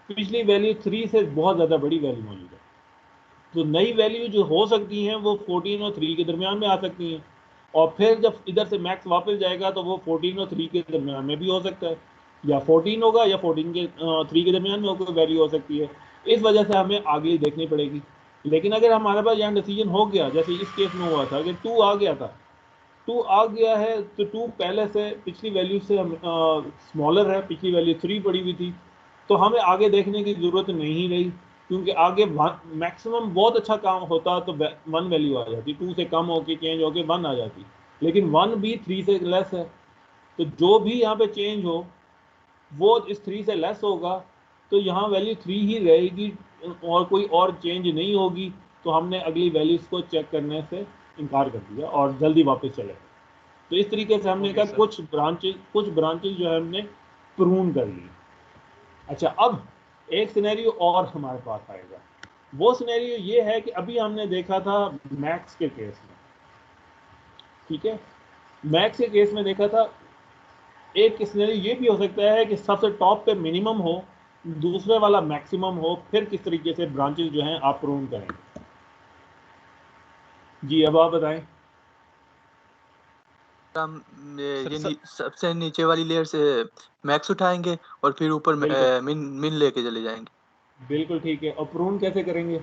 पिछली वैल्यू 3 से बहुत ज़्यादा बड़ी वैल्यू मौजूद है, तो नई वैल्यू जो हो सकती हैं वो 14 और 3 के दरमियान में आ सकती हैं। और फिर जब इधर से मैक्स वापस जाएगा तो वो 14 और 3 के दरमियान में भी हो सकता है, या 14 होगा या 14 के 3 के दरमियान में कोई वैल्यू हो सकती है। इस वजह से हमें आगे देखनी पड़ेगी। लेकिन अगर हमारे पास यहाँ डिसीजन हो गया, जैसे इस केस में हुआ था कि 2 आ गया था, 2 आ गया है तो 2 पहले से पिछली वैल्यू से स्मॉलर है, पिछली वैल्यू 3 पड़ी हुई थी, तो हमें आगे देखने की ज़रूरत नहीं रही, क्योंकि आगे मैक्सिमम बहुत अच्छा काम होता तो 1 वैल्यू आ जाती, 2 से कम होकर चेंज होकर 1 आ जाती, लेकिन 1 भी 3 से लेस है, तो जो भी यहाँ पे चेंज हो वो इस 3 से लेस होगा, तो यहाँ वैल्यू 3 ही रहेगी और कोई और चेंज नहीं होगी। तो हमने अगली वैल्यूज को चेक करने से इनकार कर दिया और जल्दी वापस चले गए। तो इस तरीके से हमने कहा कुछ ब्रांचेज जो है हमने प्रून कर ली। अच्छा, अब एक सिनेरियो और हमारे पास आएगा, वो सिनेरियो ये है कि अभी हमने देखा था मैक्स के केस में, ठीक है, मैक्स के केस में देखा था, एक सिनेरियो ये भी हो सकता है कि सबसे टॉप पे मिनिमम हो, दूसरे वाला मैक्सिमम हो, फिर किस तरीके से ब्रांचेस जो हैं आप प्रून करेंगे। जी अब आप बताएं। हम सर सबसे नीचे वाली लेयर से मैक्स उठाएंगे और फिर ऊपर बिल्कुल मिन लेके चले जाएंगे। बिल्कुल ठीक है, और प्रून कैसे करेंगे?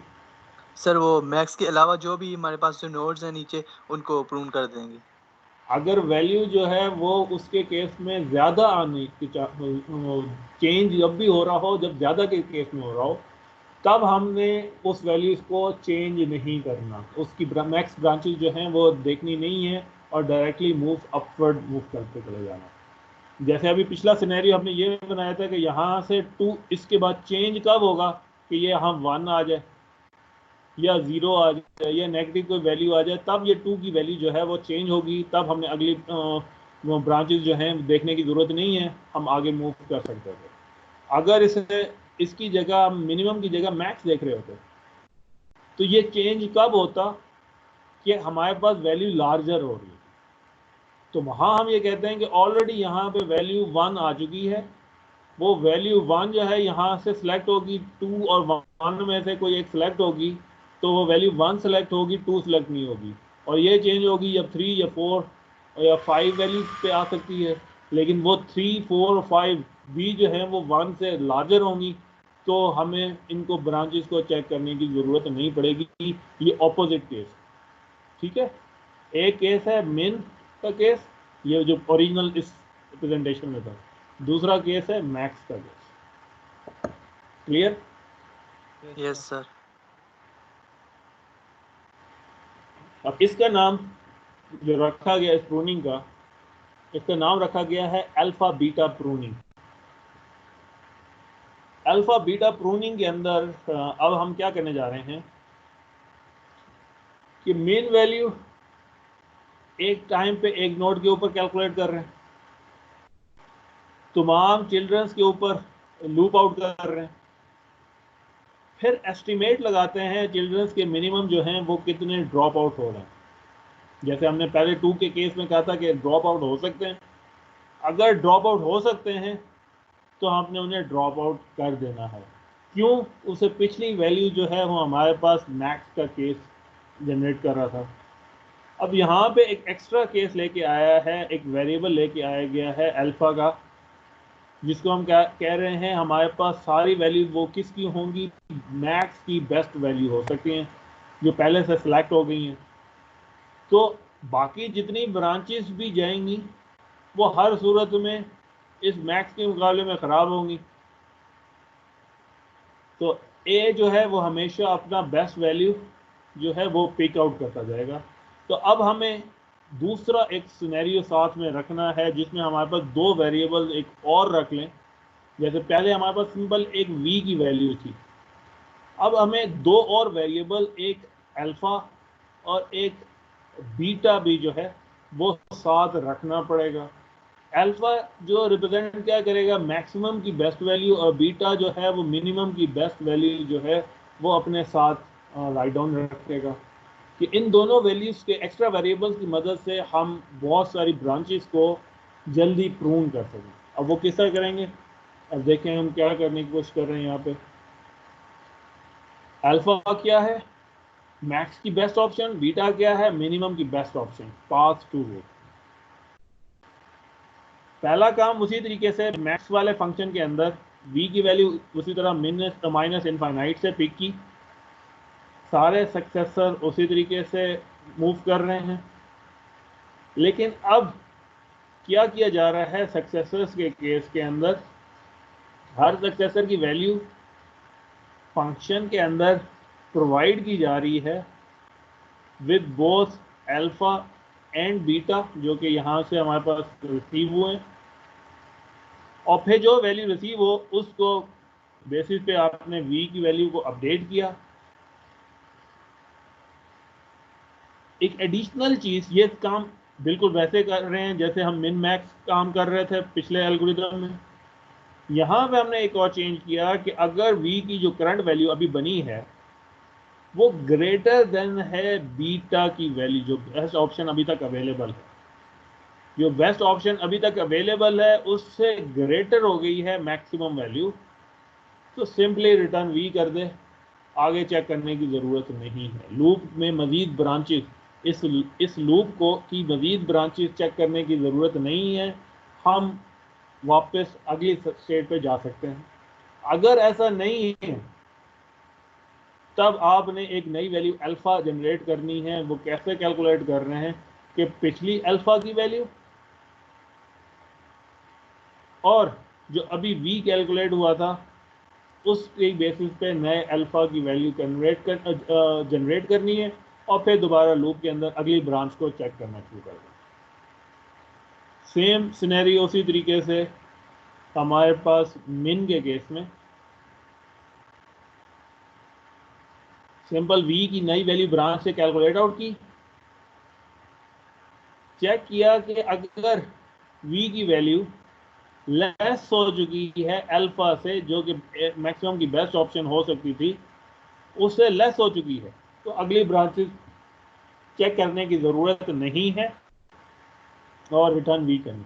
सर वो मैक्स के अलावा जो भी हमारे पास जो नोड्स हैं नीचे, उनको प्रून कर देंगे। अगर वैल्यू जो है वो उसके केस में ज़्यादा आने की चेंज जब भी हो रहा हो, जब ज़्यादा के केस में हो रहा हो, तब हमने उस वैल्यूज़ को चेंज नहीं करना, उसकी मैक्स ब्रांचेस जो हैं वो देखनी नहीं है और डायरेक्टली मूव अपवर्ड मूव करते चले जाना। जैसे अभी पिछला सिनेरियो हमने ये बनाया था कि यहाँ से 2, इसके बाद चेंज कब होगा कि ये यहाँ 1 आ जाए या 0 आ जाए या नेगेटिव कोई वैल्यू आ जाए, तब ये 2 की वैल्यू जो है वो चेंज होगी, तब हमने अगली ब्रांचेस जो हैं देखने की ज़रूरत नहीं है, हम आगे मूव कर सकते थे। अगर इसकी जगह मिनिमम की जगह मैक्स देख रहे होते तो ये चेंज कब होता कि हमारे पास वैल्यू लार्जर हो रही है, तो वहाँ हम ये कहते हैं कि ऑलरेडी यहाँ पे वैल्यू 1 आ चुकी है, वो वैल्यू 1 जो है यहाँ से सिलेक्ट होगी, 2 और 1 में से कोई एक सिलेक्ट होगी, तो वो वैल्यू 1 सेलेक्ट होगी, 2 सेलेक्ट नहीं होगी, और ये चेंज होगी जब 3 या 4 या 5 वैल्यू पे आ सकती है, लेकिन वो 3, 4 और 5 भी जो है वो 1 से लार्जर होंगी, तो हमें इनको ब्रांचेस को चेक करने की ज़रूरत नहीं पड़ेगी। ये ऑपोजिट केस, ठीक है। एक केस है मिन का केस, ये जो ओरिजिनल इस प्रेजेंटेशन में था, दूसरा केस है मैक्स का केस। क्लियर? Yes sir. अब इसका नाम जो रखा गया इस प्रूनिंग का, इसका नाम रखा गया है alpha beta pruning. Alpha beta pruning के अंदर अब हम क्या करने जा रहे हैं कि मेन वैल्यू एक टाइम पे एक नोड के ऊपर कैलकुलेट कर रहे हैं, तमाम चिल्ड्रंस के ऊपर लूप आउट कर रहे हैं, फिर एस्टिमेट लगाते हैं चिल्ड्रंस के मिनिमम जो हैं वो कितने ड्रॉप आउट हो रहे हैं। जैसे हमने पहले 2 के केस में कहा था कि ड्रॉप आउट हो सकते हैं, अगर ड्रॉप आउट हो सकते हैं तो हमने उन्हें ड्रॉप आउट कर देना है। क्यों? उसे पिछली वैल्यू जो है वो हमारे पास मैक्स का केस जनरेट कर रहा था। अब यहाँ पे एक एक्स्ट्रा केस लेके आया है, एक वेरिएबल लेके आया गया है अल्फा का, जिसको हम कह रहे हैं हमारे पास सारी वैल्यू वो किसकी होंगी, मैक्स की बेस्ट वैल्यू हो सकती हैं जो पहले से सिलेक्ट हो गई हैं। तो बाकी जितनी ब्रांचेस भी जाएंगी वो हर सूरत में इस मैक्स के मुकाबले में ख़राब होंगी, तो ए जो है वो हमेशा अपना बेस्ट वैल्यू जो है वो पिक आउट करता जाएगा। तो अब हमें दूसरा एक सिनेरियो साथ में रखना है जिसमें हमारे पास 2 वेरिएबल एक और रख लें। जैसे पहले हमारे पास सिंपल एक v की वैल्यू थी, अब हमें 2 और वेरिएबल, एक अल्फा और एक बीटा भी जो है वो साथ रखना पड़ेगा। अल्फा जो रिप्रेजेंट क्या करेगा, मैक्सिमम की बेस्ट वैल्यू, और बीटा जो है वो मिनिमम की बेस्ट वैल्यू जो है वो अपने साथ राइट डाउन रखेगा कि इन दोनों वैल्यूज़ के एक्स्ट्रा वेरिएबल्स की मदद से हम बहुत सारी ब्रांचेस को जल्दी प्रूव कर सकें। अब वो किस तरह करेंगे, अब देखें हम क्या करने की कोशिश कर रहे हैं। यहाँ पे अल्फा क्या है, मैक्स की बेस्ट ऑप्शन, बीटा क्या है, मिनिमम की बेस्ट ऑप्शन, पाथ टू वो। पहला काम उसी तरीके से मैक्स वाले फंक्शन के अंदर v की वैल्यू उसी तरह माइनस इनफाइनाइट से पिक की, सारे सक्सेसर उसी तरीके से मूव कर रहे हैं। लेकिन अब क्या किया जा रहा है, सक्सेसर्स के केस के अंदर हर सक्सेसर की वैल्यू फंक्शन के अंदर प्रोवाइड की जा रही है with both alpha and beta, जो कि यहाँ से हमारे पास रिसीव हुए हैं, और फिर जो वैल्यू रिसीव हो उसको बेसिस पे आपने v की वैल्यू को अपडेट किया। एक एडिशनल चीज़, ये काम बिल्कुल वैसे कर रहे हैं जैसे हम मिन मैक्स काम कर रहे थे पिछले एल्गोरिथम में। यहाँ पे हमने एक और चेंज किया कि अगर v की जो करंट वैल्यू अभी बनी है वो ग्रेटर देन है बीटा की वैल्यू, जो बेस्ट ऑप्शन अभी तक अवेलेबल है, जो बेस्ट ऑप्शन अभी तक अवेलेबल है उससे ग्रेटर हो गई है मैक्सिमम वैल्यू, तो सिंपली रिटर्न v कर दे, आगे चेक करने की ज़रूरत नहीं है। लूप में मज़ीद ब्रांचेस, इस लूप को की मज़ीद ब्रांचेस चेक करने की ज़रूरत नहीं है, हम वापस अगली स्टेट पे जा सकते हैं। अगर ऐसा नहीं है तब आपने एक नई वैल्यू अल्फा जनरेट करनी है। वो कैसे कैलकुलेट कर रहे हैं कि पिछली अल्फा की वैल्यू और जो अभी v कैलकुलेट हुआ था उसके बेसिस पे नए अल्फा की वैल्यू जनरेट करनी है, और फिर दोबारा लूप के अंदर अगली ब्रांच को चेक करना शुरू कर दें। सेम सिनेरियो उसी तरीके से हमारे पास मिन के केस में सिंपल v की नई वैल्यू ब्रांच से कैलकुलेट आउट की, चेक किया कि अगर v की वैल्यू लेस हो चुकी है अल्फा से, जो कि मैक्सिमम की बेस्ट ऑप्शन हो सकती थी, उससे लेस हो चुकी है, तो अगली ब्रांचेस चेक करने की ज़रूरत नहीं है और रिटर्न भी करनी।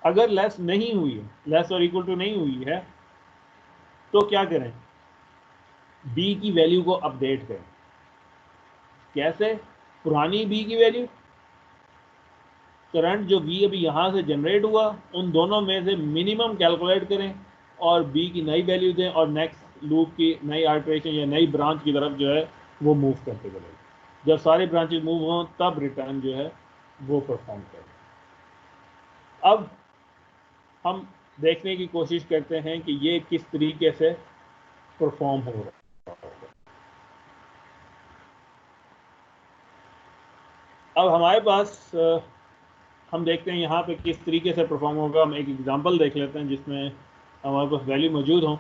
अगर लेस नहीं हुई है, लेस और इक्वल टू नहीं हुई है, तो क्या करें, बी की वैल्यू को अपडेट करें। कैसे? पुरानी बी की वैल्यू, करंट जो बी अभी यहाँ से जनरेट हुआ, उन दोनों में से मिनिमम कैलकुलेट करें और बी की नई वैल्यू दें और नेक्स्ट लूप की नई आर्ट्रेशन या नई ब्रांच की तरफ जो है वो मूव करते चले। जब सारी ब्रांचेस मूव हों तब रिटर्न जो है वो परफॉर्म करें। अब हम देखने की कोशिश करते हैं कि ये किस तरीके से परफॉर्म हो रहा है। अब हमारे पास हम देखते हैं यहाँ पे किस तरीके से परफॉर्म होगा। हम एक एग्जांपल देख लेते हैं जिसमें हमारे पास वैल्यू मौजूद हो।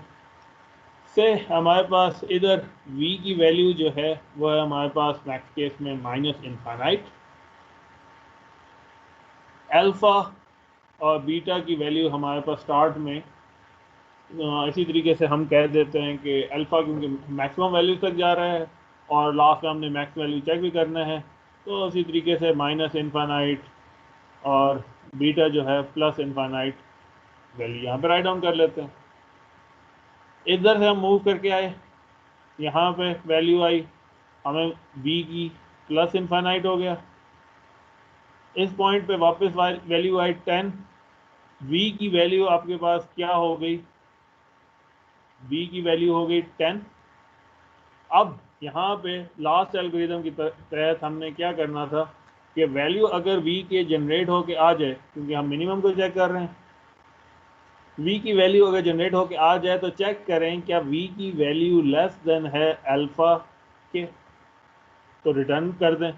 से हमारे पास इधर v की वैल्यू जो है वो है हमारे पास मैक्स केस में माइनस इनफाइनाइट, अल्फा और बीटा की वैल्यू हमारे पास स्टार्ट में इसी तरीके से हम कह देते हैं कि अल्फा क्योंकि मैक्सिमम वैल्यू तक जा रहा है और लास्ट में हमने मैक्स वैल्यू चेक भी करना है, तो इसी तरीके से माइनस इनफाइनाइट और बीटा जो है प्लस इनफाइनाइट वैल्यू यहाँ पे राइट डाउन कर लेते हैं। इधर से हम मूव करके आए, यहाँ पे वैल्यू आई हमें v की प्लस इनफाइनाइट हो गया। इस पॉइंट पे वापस वैल्यू आई 10, v की वैल्यू आपके पास क्या हो गई, v की वैल्यू हो गई 10। अब यहाँ पे लास्ट एल्गोरिथम की तहत हमने क्या करना था कि वैल्यू अगर v के जनरेट होके आ जाए, क्योंकि हम मिनिमम को चेक कर रहे हैं, v की वैल्यू अगर जनरेट होके आ जाए तो चेक करें क्या v की वैल्यू लेस देन है अल्फा के, तो रिटर्न कर दें।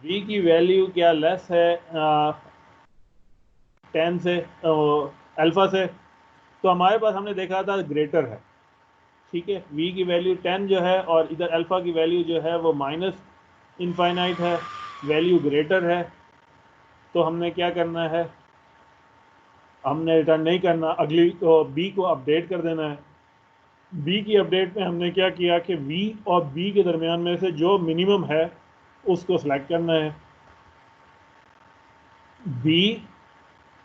v की वैल्यू क्या लेस है 10 से अल्फा से, तो हमारे पास हमने देखा था ग्रेटर है, ठीक है। v की वैल्यू 10 जो है और इधर अल्फा की वैल्यू जो है वो माइनस इनफाइनाइट है, वैल्यू ग्रेटर है, तो हमने क्या करना है, हमने रिटर्न नहीं करना, अगली तो b को अपडेट कर देना है। b की अपडेट में हमने क्या किया कि v और b के दरमियान में से जो मिनिमम है उसको सिलेक्ट करना है। b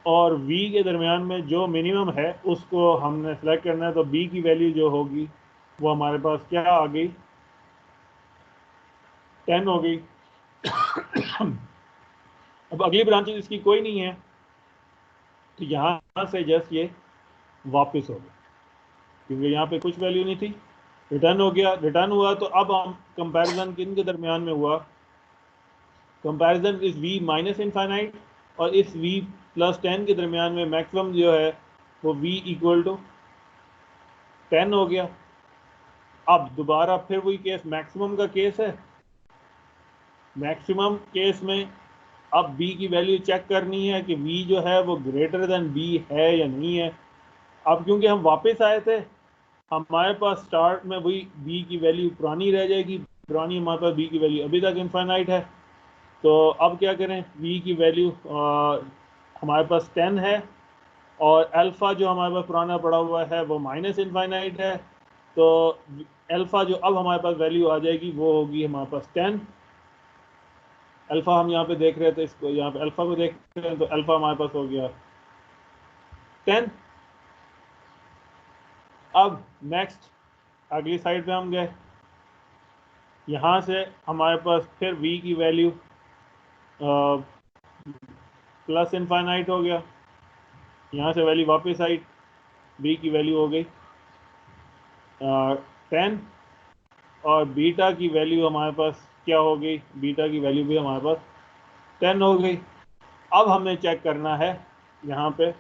और v के दरमियान में जो मिनिमम है उसको हमने सेलेक्ट करना है, तो b की वैल्यू जो होगी वो हमारे पास क्या आ गई, 10 हो गई। अब अगली ब्रांचेस इसकी कोई नहीं है, तो यहाँ से जस्ट ये वापस हो गया क्योंकि यहाँ पे कुछ वैल्यू नहीं थी, रिटर्न हो गया। रिटर्न हुआ तो अब हम कंपैरिजन किन के दरमियान में हुआ, कंपैरिजन इस v माइनस इनफाइनाइट और इस v प्लस 10 के दरमियान में मैक्सिमम जो है वो v इक्वल टू 10 हो गया। अब दोबारा फिर वही केस, मैक्सिमम का केस है, मैक्सिमम केस में अब b की वैल्यू चेक करनी है कि v जो है वो ग्रेटर देन b है या नहीं है। अब क्योंकि हम वापस आए थे, हमारे पास स्टार्ट में वही b की वैल्यू पुरानी रह जाएगी, पुरानी हमारे पास b की वैल्यू अभी तक इनफाइनाइट है, तो अब क्या करें, v की वैल्यू हमारे पास 10 है और अल्फ़ा जो हमारे पास पुराना पड़ा हुआ है वो माइनस इनफाइनाइट है, तो अल्फ़ा जो अब हमारे पास वैल्यू आ जाएगी वो होगी हमारे पास 10। अल्फ़ा हम यहाँ पे देख रहे थे, इसको यहाँ पे अल्फ़ा को देख रहे हैं, तो अल्फ़ा हमारे पास हो गया 10। अब नेक्स्ट अगली साइड पे हम गए, यहाँ से हमारे पास फिर v की वैल्यू प्लस इनफाइनाइट हो गया, यहाँ से वैल्यू वापस आई, b की वैल्यू हो गई 10 और बीटा की वैल्यू हमारे पास क्या हो गई, बीटा की वैल्यू भी हमारे पास 10 हो गई। अब हमें चेक करना है यहाँ पे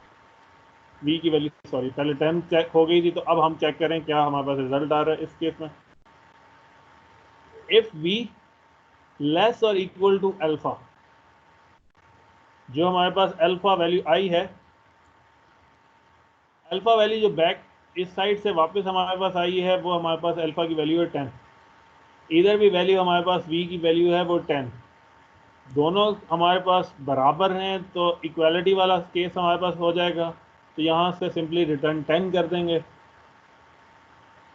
v की वैल्यू, सॉरी पहले 10 चेक हो गई थी, तो अब हम चेक करें क्या हमारे पास रिजल्ट आ रहा है इस केस में। इफ v लेस और इक्वल टू अल्फा, जो हमारे पास अल्फा वैल्यू आई है, अल्फा वैल्यू जो बैक इस साइड से वापस हमारे पास आई है वो हमारे पास अल्फा की वैल्यू है 10, इधर भी वैल्यू हमारे पास v की वैल्यू है वो 10, दोनों हमारे पास बराबर हैं, तो इक्वालिटी वाला केस हमारे पास हो जाएगा, तो यहाँ से सिंपली रिटर्न 10 कर देंगे।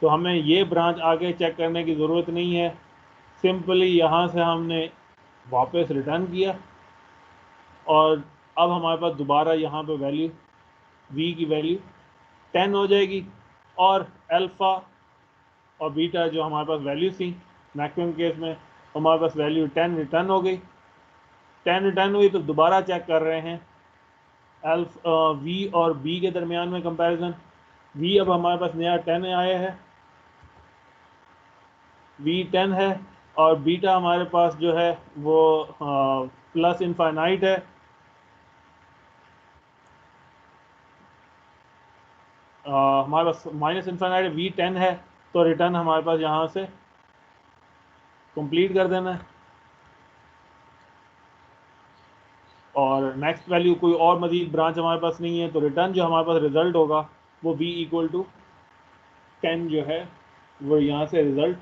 तो हमें ये ब्रांच आगे चेक करने की ज़रूरत नहीं है। सिंपली यहाँ से हमने वापस रिटर्न किया और अब हमारे पास दोबारा यहाँ पे वैल्यू v की वैल्यू 10 हो जाएगी और अल्फ़ा और बीटा जो हमारे पास वैल्यू थी मैक्सिमम केस में हमारे पास वैल्यू 10 रिटर्न हो गई। 10 रिटर्न हुई तो दोबारा चेक कर रहे हैं v और b के दरमियान में कंपैरिजन। v अब हमारे पास नया 10 आया है, v 10 है और बीटा हमारे पास जो है वो प्लस इनफाइनाइट है। हमारे पास माइनस इनफाइनाइट v 10 है, तो रिटर्न हमारे पास यहाँ से कंप्लीट कर देना है और नेक्स्ट वैल्यू कोई और मजीद ब्रांच हमारे पास नहीं है, तो रिटर्न जो हमारे पास रिजल्ट होगा वो v इक्वल टू 10 जो है वो यहाँ से रिजल्ट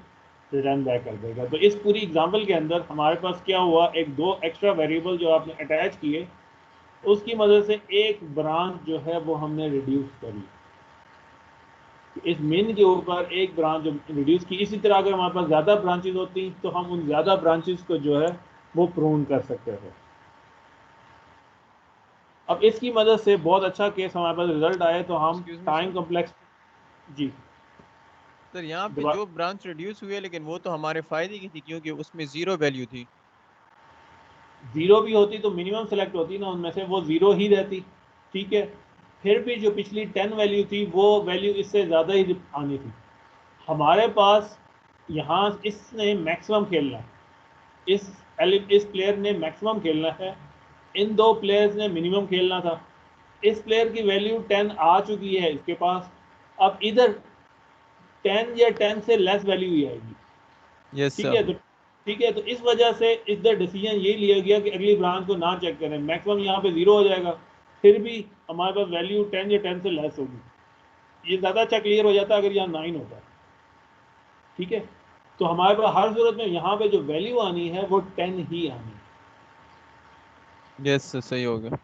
रिटर्न बैक कर देगा। तो इस पूरी एग्जाम्पल के अंदर हमारे पास क्या हुआ, एक दो एक्स्ट्रा वेरिएबल जो आपने अटैच किए उसकी मदद से एक ब्रांच जो है वो हमने रिड्यूस करी। इस मेन के ऊपर एक ब्रांच जो रिड्यूस की। इसी तरह अगर हमारे पास ज़्यादा ब्रांचेस होती तो हम उन ज़्यादा ब्रांचेस को जो है वो प्रून कर सकते थे। अब इसकी मदद से बहुत अच्छा केस हमारे पास रिजल्ट आए तो हम टाइम कॉम्प्लेक्स जी सर यहाँ पे जो ब्रांच रिड्यूस हुई है लेकिन वो तो हमारे फायदे की थी क्योंकि उसमें जीरो वैल्यू थी। जीरो भी होती तो मिनिमम सेलेक्ट होती ना, उनमें से वो जीरो ही रहती, ठीक है। फिर भी जो पिछली 10 वैल्यू थी वो वैल्यू इससे ज़्यादा ही आनी थी। हमारे पास यहाँ इसने मैक्सिमम खेलना है, इस प्लेयर ने मैक्सिमम खेलना है, इन दो प्लेयर्स ने मिनिमम खेलना था। इस प्लेयर की वैल्यू 10 आ चुकी है इसके पास, अब इधर 10 या 10 से लेस वैल्यू ही आएगी। यस ठीक सर। है, तो ठीक है, तो इस वजह से इधर डिसीजन ये लिया गया कि अगली ब्रांच को ना चेक करें, मैक्सिमम यहाँ पे 0 हो जाएगा, फिर भी हमारे पास वैल्यू 10 या 10 से लेस होगी। ये ज़्यादा अच्छा क्लियर हो जाता है अगर यहाँ 9 होता है, ठीक है। तो हमारे पास हर सूरत में यहाँ पे जो वैल्यू आनी है वो 10 ही आनी है। यस सर, सही हो गया।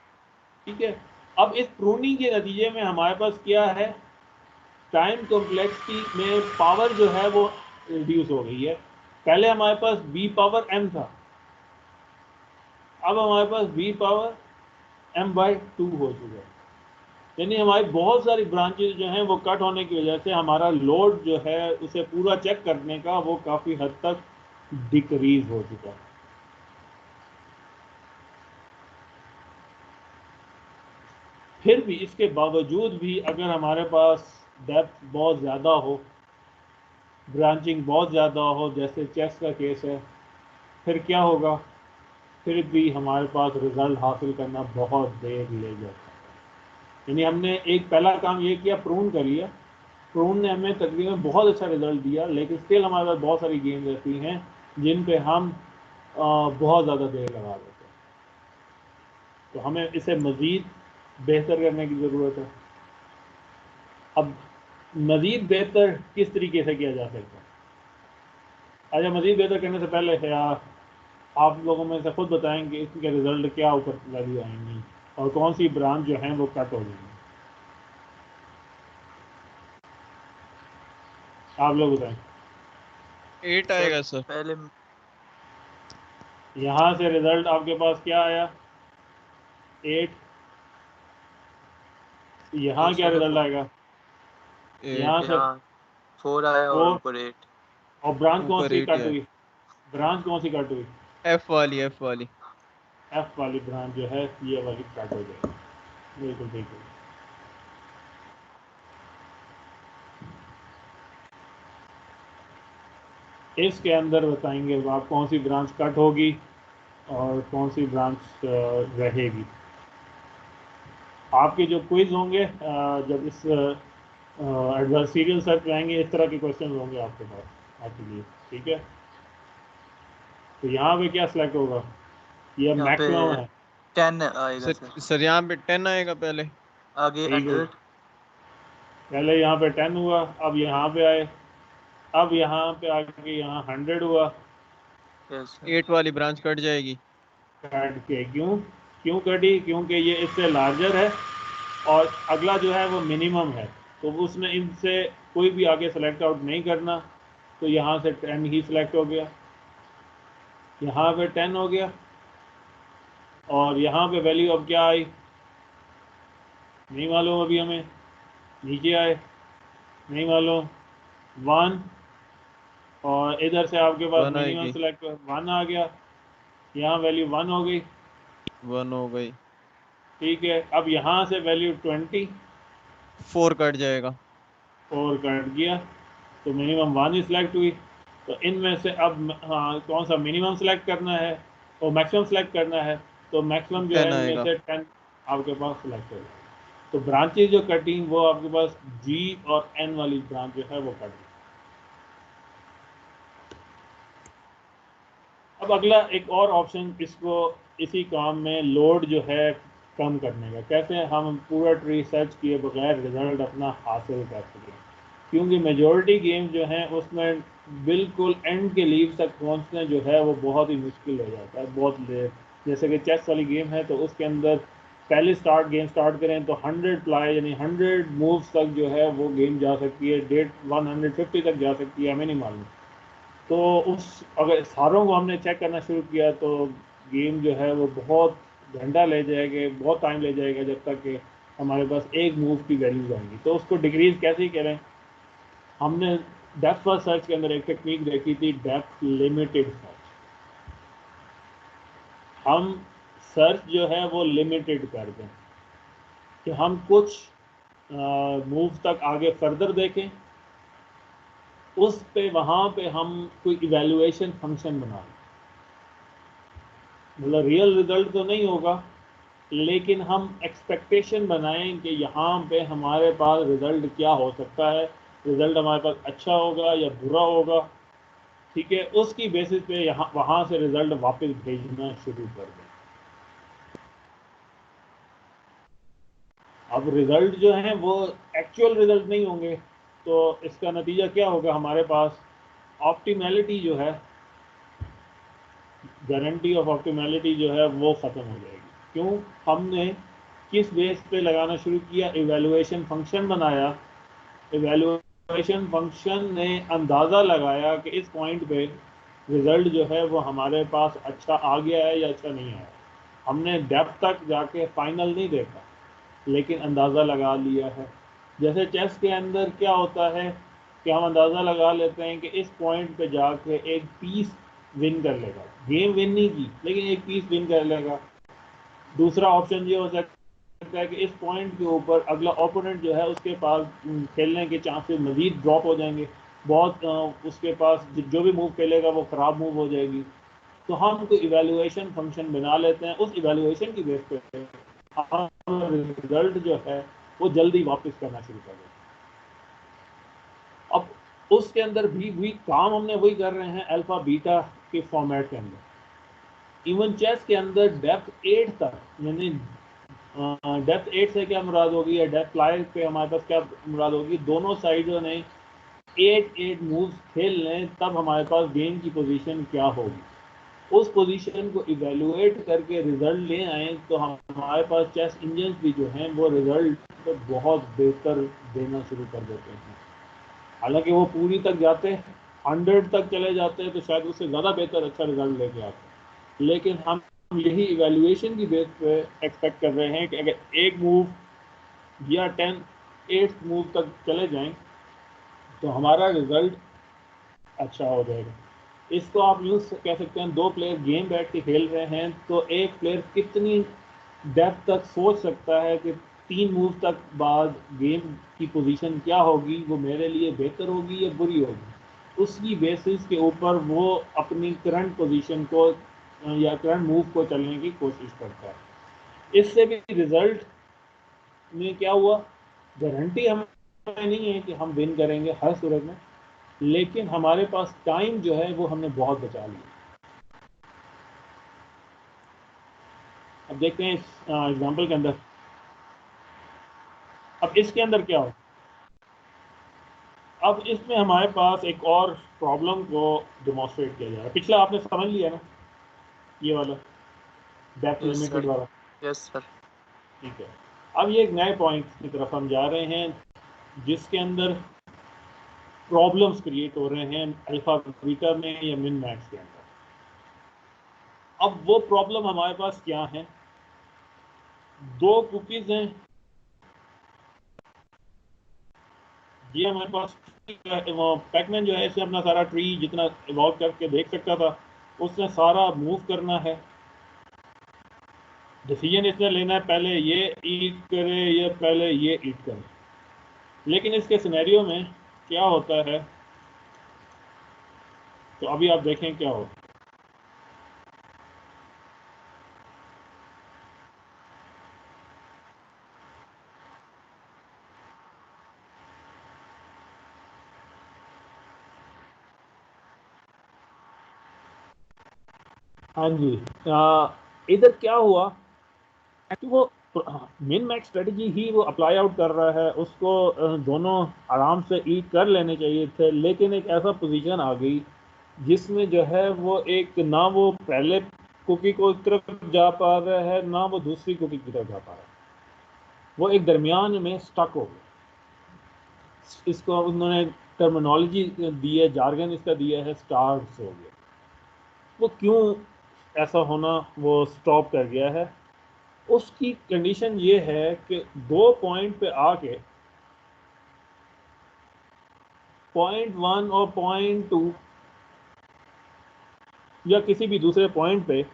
ठीक है, अब इस प्रूनिंग के नतीजे में हमारे पास क्या है, टाइम कॉम्प्लेक्सिटी में पावर जो है वो रिड्यूस हो गई है। पहले हमारे पास b पावर m था, अब हमारे पास b पावर m/2 हो चुका है। यानी हमारी बहुत सारी ब्रांचेस जो हैं वो कट होने की वजह से हमारा लोड जो है उसे पूरा चेक करने का वो काफ़ी हद तक डिक्रीज हो चुका है। फिर भी इसके बावजूद भी अगर हमारे पास डेप्थ बहुत ज़्यादा हो, ब्रांचिंग बहुत ज़्यादा हो, जैसे चेस का केस है, फिर क्या होगा, फिर भी हमारे पास रिज़ल्ट हासिल करना बहुत देर ले जाता है। यानी हमने एक पहला काम ये किया, प्रून कर लिया, प्रून ने हमें तकरीबन बहुत अच्छा रिज़ल्ट दिया, लेकिन स्टिल हमारे पास बहुत सारी गेम्स रहती हैं जिन पे हम बहुत ज़्यादा देर लगा देते हैं। तो हमें इसे मज़ीद बेहतर करने की ज़रूरत है। अब मज़ीद बेहतर किस तरीके से किया जा सकता है? अच्छा, मज़ीद बेहतर करने से पहले आप लोगों में से खुद बताएं कि इसके रिज़ल्ट क्या ऊपर वैल्यू आएंगी और कौन सी ब्रांच जो है वो कट हो जाएंगी। आप लोग बताएं। 8 आएगा सर। पहले यहाँ से रिज़ल्ट आपके पास क्या आया, 8। यहाँ क्या रिज़ल्ट आएगा, यहाँ से 4 आया और 4, ऊपर 8। और ब्रांच कौन ऊपर सी 8 कट है। हुई, ब्रांच कौन सी कट हुई, एफ वाली एफ वाली ब्रांच जो है ये वाली कट हो जाएगी। बिल्कुल ठीक है। इसके अंदर बताएंगे आप कौन सी ब्रांच कट होगी और कौन सी ब्रांच रहेगी। आपके जो क्विज होंगे जब इस एडवर्सरियल सर्च पे आएंगे, इस तरह के क्वेश्चन होंगे आपके पास आपके लिए, ठीक है। तो यहाँ पे क्या सिलेक्ट होगा, ये यहाँ पे मैक्सिमम है। 10 आएगा सर। सर, सर यहाँ पे 10 आएगा पहले। आगे ठीक है, 100। पहले यहाँ पे 10 हुआ, अब यहाँ पे आए, अब यहाँ पे आके यहाँ 100 हुआ। यस 8 वाली ब्रांच कट जाएगी। कट के क्यों कटी, क्योंकि ये इससे लार्जर है और अगला जो है वो मिनिमम है, तो उसने इनसे कोई भी आगे सेलेक्ट आउट नहीं करना, तो यहाँ से 10 ही सिलेक्ट हो गया, यहाँ पे 10 हो गया, और यहाँ पे वैल्यू अब क्या आई नहीं मालूम अभी हमें, नीचे आए नहीं मालूम 1, और इधर से आपके पास 1 मिनिमम आएगी, सिलेक्ट 1 आ गया, यहाँ वैल्यू 1 हो गई। 1 हो गई, ठीक है, अब यहाँ से वैल्यू 20 4 कट जाएगा। और कट गया, तो मिनिमम 1 ही सिलेक्ट हुई। तो इनमें से अब हाँ कौन सा मिनिमम सेलेक्ट करना है और मैक्सिमम सेलेक्ट करना है, तो मैक्सिमम जो है 10 इनमें आएगा। से 10 आपके पास सिलेक्ट होगा। तो ब्रांचेज जो कटी वो आपके पास G और N वाली ब्रांच जो है वो कटी। अब अगला एक और ऑप्शन इसको इसी काम में लोड जो है कम करने का, कैसे हम पूरा ट्री सर्च किए बगैर रिजल्ट अपना हासिल कर सकें, क्योंकि मेजॉरिटी गेम जो हैं उसमें बिल्कुल एंड के लीव तक पहुंचना जो है वो बहुत ही मुश्किल हो जाता है, बहुत लेट। जैसे कि चेस वाली गेम है तो उसके अंदर पहले गेम स्टार्ट करें तो 100 प्लाई यानी 100 मूव्स तक जो है वो गेम जा सकती है, डेट 150 तक जा सकती है, हमें नहीं मालूम। तो उस अगर सारों को हमने चेक करना शुरू किया तो गेम जो है वो बहुत घंटा ले जाएगा, बहुत टाइम ले जाएगा जब तक कि हमारे पास एक मूव की वैल्यूज आएंगी। तो उसको डिक्रीज कैसे करें, हमने डेप्थ फर्स्ट सर्च के अंदर एक टेक्निक देखी थी, डेप्थ लिमिटेड सर्च। हम सर्च जो है वो लिमिटेड कर दें कि हम कुछ मूव तक आगे फर्दर देखें, उस पे वहाँ पे हम कोई इवैल्यूएशन फंक्शन बनाएं। मतलब रियल रिजल्ट तो नहीं होगा, लेकिन हम एक्सपेक्टेशन बनाएं कि यहाँ पे हमारे पास रिजल्ट क्या हो सकता है, रिजल्ट हमारे पास अच्छा होगा या बुरा होगा। ठीक है, उसकी बेसिस पे यहाँ वहाँ से रिजल्ट वापस भेजना शुरू कर दें। अब रिजल्ट जो है वो एक्चुअल रिजल्ट नहीं होंगे, तो इसका नतीजा क्या होगा, हमारे पास ऑप्टिमैलिटी जो है, गारंटी ऑफ ऑप्टिमैलिटी जो है वो ख़त्म हो जाएगी। क्यों, हमने किस बेस पे लगाना शुरू किया, इवैल्यूएशन फंक्शन बनाया, इवैल्यूएशन फंक्शन ने अंदाज़ा लगाया कि इस पॉइंट पे रिज़ल्ट जो है वो हमारे पास अच्छा आ गया है या अच्छा नहीं आया। हमने डेप्थ तक जाके फाइनल नहीं देखा, लेकिन अंदाज़ा लगा लिया है। जैसे चेस के अंदर क्या होता है कि हम अंदाज़ा लगा लेते हैं कि इस पॉइंट पे जाके एक पीस विन कर लेगा, गेम विन नहीं की लेकिन एक पीस विन कर लेगा। दूसरा ऑप्शन ये हो सकता है कि इस पॉइंट के ऊपर अगला ओपोनेंट जो है उसके पास खेलने के चांसेस मजीद ड्रॉप हो जाएंगे, बहुत उसके पास जो भी मूव खेलेगा वो ख़राब मूव हो जाएगी। तो हम कोई इवैल्यूएशन फंक्शन बना लेते हैं, उस इवैल्यूएशन की बेस पे हम रिजल्ट जो है वो जल्दी वापस करना शुरू कर देते हैं। अब उसके अंदर भी काम हमने वही कर रहे हैं अल्फा बीटा के फॉर्मेट के अंदर। इवन चेस के अंदर डेप्थ 8 तक, यानी डेप्थ 8 से क्या मुराद होगी या डेप्थ फ्लाई पे हमारे पास क्या मुराद होगी, दोनों साइडों ने 8 मूव्स खेल लें तब हमारे पास गेम की पोजीशन क्या होगी, उस पोजीशन को इवेलुएट करके रिजल्ट ले आए तो हमारे पास चेस इंजन भी जो हैं वो रिजल्ट तो बहुत बेहतर देना शुरू कर देते हैं। हालांकि वो पूरी तक जाते 100 तक चले जाते हैं तो शायद उससे ज़्यादा बेहतर अच्छा रिजल्ट लेके आते हैं, लेकिन हम यही इवेल्युएशन की बेस पे एक्सपेक्ट कर रहे हैं कि अगर एक मूव या 8th मूव तक चले जाएं तो हमारा रिजल्ट अच्छा हो जाएगा। इसको आप यूँ कह सकते हैं, दो प्लेयर गेम बैठ के खेल रहे हैं तो एक प्लेयर कितनी डेप्थ तक सोच सकता है कि 3 मूव तक बाद गेम की पोजीशन क्या होगी, वो मेरे लिए बेहतर होगी या बुरी होगी। उसकी बेसिस के ऊपर वो अपनी करंट पोजीशन को या करंट मूव को चलने की कोशिश करता है। इससे भी रिजल्ट में क्या हुआ, गारंटी हमें नहीं है कि हम विन करेंगे हर सूरत में, लेकिन हमारे पास टाइम जो है वो हमने बहुत बचा लिया। अब देखते हैं इस एग्जांपल के अंदर, अब इसके अंदर क्या हो, अब इसमें हमारे पास एक और प्रॉब्लम को डेमोन्स्ट्रेट किया जा रहा है। पिछला आपने समझ लिया ना, ये वाला डेप्थ यस लिमिटेड सर, वाला, यस सर। ठीक है। अब ये एक नए पॉइंट की तरफ हम जा रहे हैं जिसके अंदर प्रॉब्लम्स क्रिएट हो रहे हैं अल्फा बीटा में या मिन मैक्स के अंदर। अब वो प्रॉब्लम हमारे पास क्या है, दो कुकीज हैं, ये हमारे पास पैकमैन जो है इसे अपना सारा ट्री जितना इवॉल्व करके देख सकता था उसने सारा मूव करना है। डिसीजन इसने लेना है पहले ये ईट करे या पहले ये ईट करे। लेकिन इसके सिनेरियो में क्या होता है, तो अभी आप देखें क्या हो। हाँ जी, इधर क्या हुआ कि वो मिन मैक्स स्ट्रेटजी ही वो अप्लाई आउट कर रहा है, उसको दोनों आराम से ईट कर लेने चाहिए थे। लेकिन एक ऐसा पोजीशन आ गई जिसमें जो है वो एक ना वो पहले कुकी को तरफ जा पा रहा है ना वो दूसरी कुकी की तरफ जा पा रहा है, वो एक दरमियान में स्टक हो गया। इसको उन्होंने टर्मिनोलॉजी दी है, जार्गन इसका दिया है, स्टार्स हो गया। वो क्यों ऐसा होना वो स्टॉप कर गया है, उसकी कंडीशन ये है कि 2 पॉइंट पे आके पॉइंट 1 और पॉइंट 2 या किसी भी दूसरे पॉइंट पे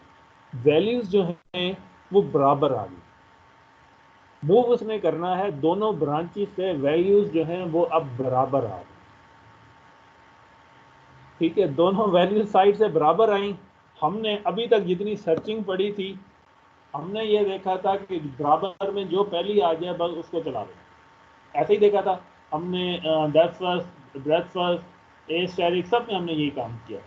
वैल्यूज जो हैं वो बराबर आ गई। मूव उसने करना है, दोनों ब्रांचेस से वैल्यूज जो हैं वो अब बराबर आ गई। ठीक है, दोनों वैल्यूज साइड से बराबर आई। हमने अभी तक जितनी सर्चिंग पड़ी थी हमने ये देखा था कि बराबर में जो पहली आ जाए बस उसको चला दें, ऐसे ही देखा था हमने। Depth first, breath first, a static सब में हमने यही काम किया।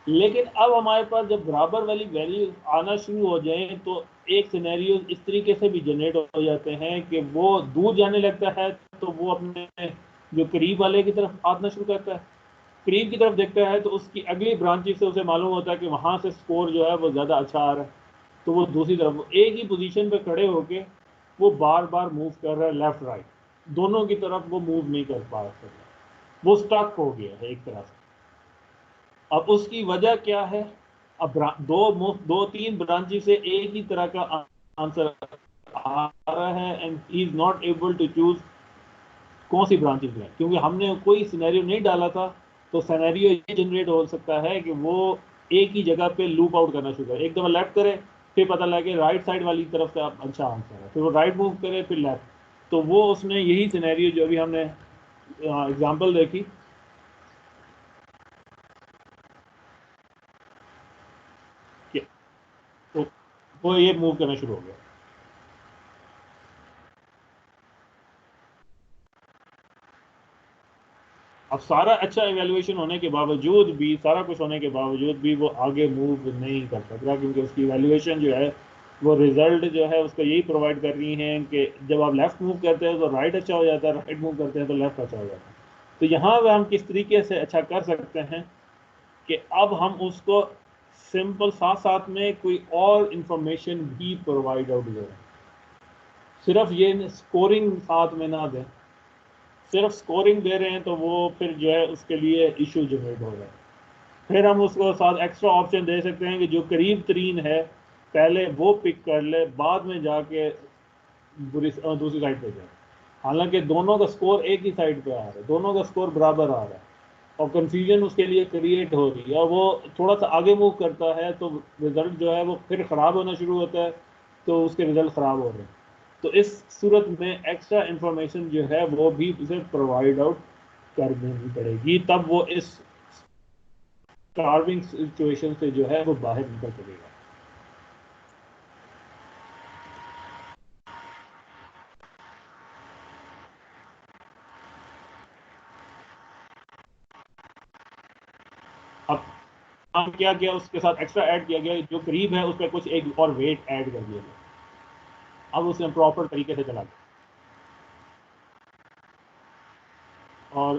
लेकिन अब हमारे पास जब बराबर वाली वैल्यू आना शुरू हो जाए तो एक सिनेरियो इस तरीके से भी जनरेट हो जाते हैं कि वो दूर जाने लगता है तो वो अपने जो करीब वाले की तरफ आना शुरू करता है, करीब की तरफ देखता है तो उसकी अगली ब्रांचेस से उसे मालूम होता है कि वहाँ से स्कोर जो है वो ज़्यादा अच्छा आ रहा है, तो वो दूसरी तरफ एक ही पोजीशन पे खड़े होके वो बार बार मूव कर रहा है, लेफ्ट राइट दोनों की तरफ वो मूव नहीं कर पा रहा, वो स्टक हो गया है एक तरह से। अब उसकी वजह क्या है, अब दो तीन ब्रांचेस से एक ही तरह का आंसर आ रहा है and he is not able to choose कौन सी ब्रांचेस लें, क्योंकि हमने कोई सिनेरियो नहीं डाला था। तो सिनेरियो ये जनरेट हो सकता है कि वो एक ही जगह पे लूप आउट करना शुरू करे, एक दफ़ा लेफ्ट करे फिर पता लगे राइट साइड वाली तरफ से अच्छा आंसर है, फिर वो राइट मूव करे फिर लेफ्ट। तो वो उसने यही सिनेरियो जो अभी हमने एग्जांपल देखी कि तो वो ये मूव करना शुरू हो गया। अब सारा अच्छा इवेल्युएशन होने के बावजूद भी, सारा कुछ होने के बावजूद भी वो आगे मूव नहीं कर सकता, क्योंकि उसकी इवेल्युएशन जो है वो रिजल्ट जो है उसको यही प्रोवाइड कर रही हैं कि जब आप लेफ्ट मूव करते हैं तो राइट अच्छा हो जाता है, राइट मूव करते हैं तो लेफ्ट अच्छा हो जाता है। तो यहाँ पे हम किस तरीके से अच्छा कर सकते हैं कि अब हम उसको सिंपल साथ साथ में कोई और इंफॉर्मेशन भी प्रोवाइड आउट करें, सिर्फ ये स्कोरिंग साथ में ना दें। सिर्फ स्कोरिंग दे रहे हैं तो वो फिर जो है उसके लिए इशू जनरेट हो रहा है। फिर हम उसको साथ एक्स्ट्रा ऑप्शन दे सकते हैं कि जो करीब तरीन है पहले वो पिक कर ले, बाद में जाके दूसरी साइड पे जाए। हालांकि दोनों का स्कोर एक ही साइड पे आ रहा है, दोनों का स्कोर बराबर आ रहा है और कंफ्यूजन उसके लिए क्रिएट हो रही है और वो थोड़ा सा आगे मूव करता है तो रिजल्ट जो है वो फिर ख़राब होना शुरू होता है, तो उसके रिजल्ट ख़राब हो रहे हैं। तो इस सूरत में एक्स्ट्रा इंफॉर्मेशन जो है वो भी उसे प्रोवाइड आउट कर देनी पड़ेगी, तब वो इस स्टार्विंग सिचुएशन से जो है वो बाहर निकल सकेगा। अब हम क्या किया, उसके साथ एक्स्ट्रा ऐड किया गया, जो करीब है उस पर कुछ एक और वेट ऐड कर दिया गया। अब उसे प्रॉपर तरीके से चला गया और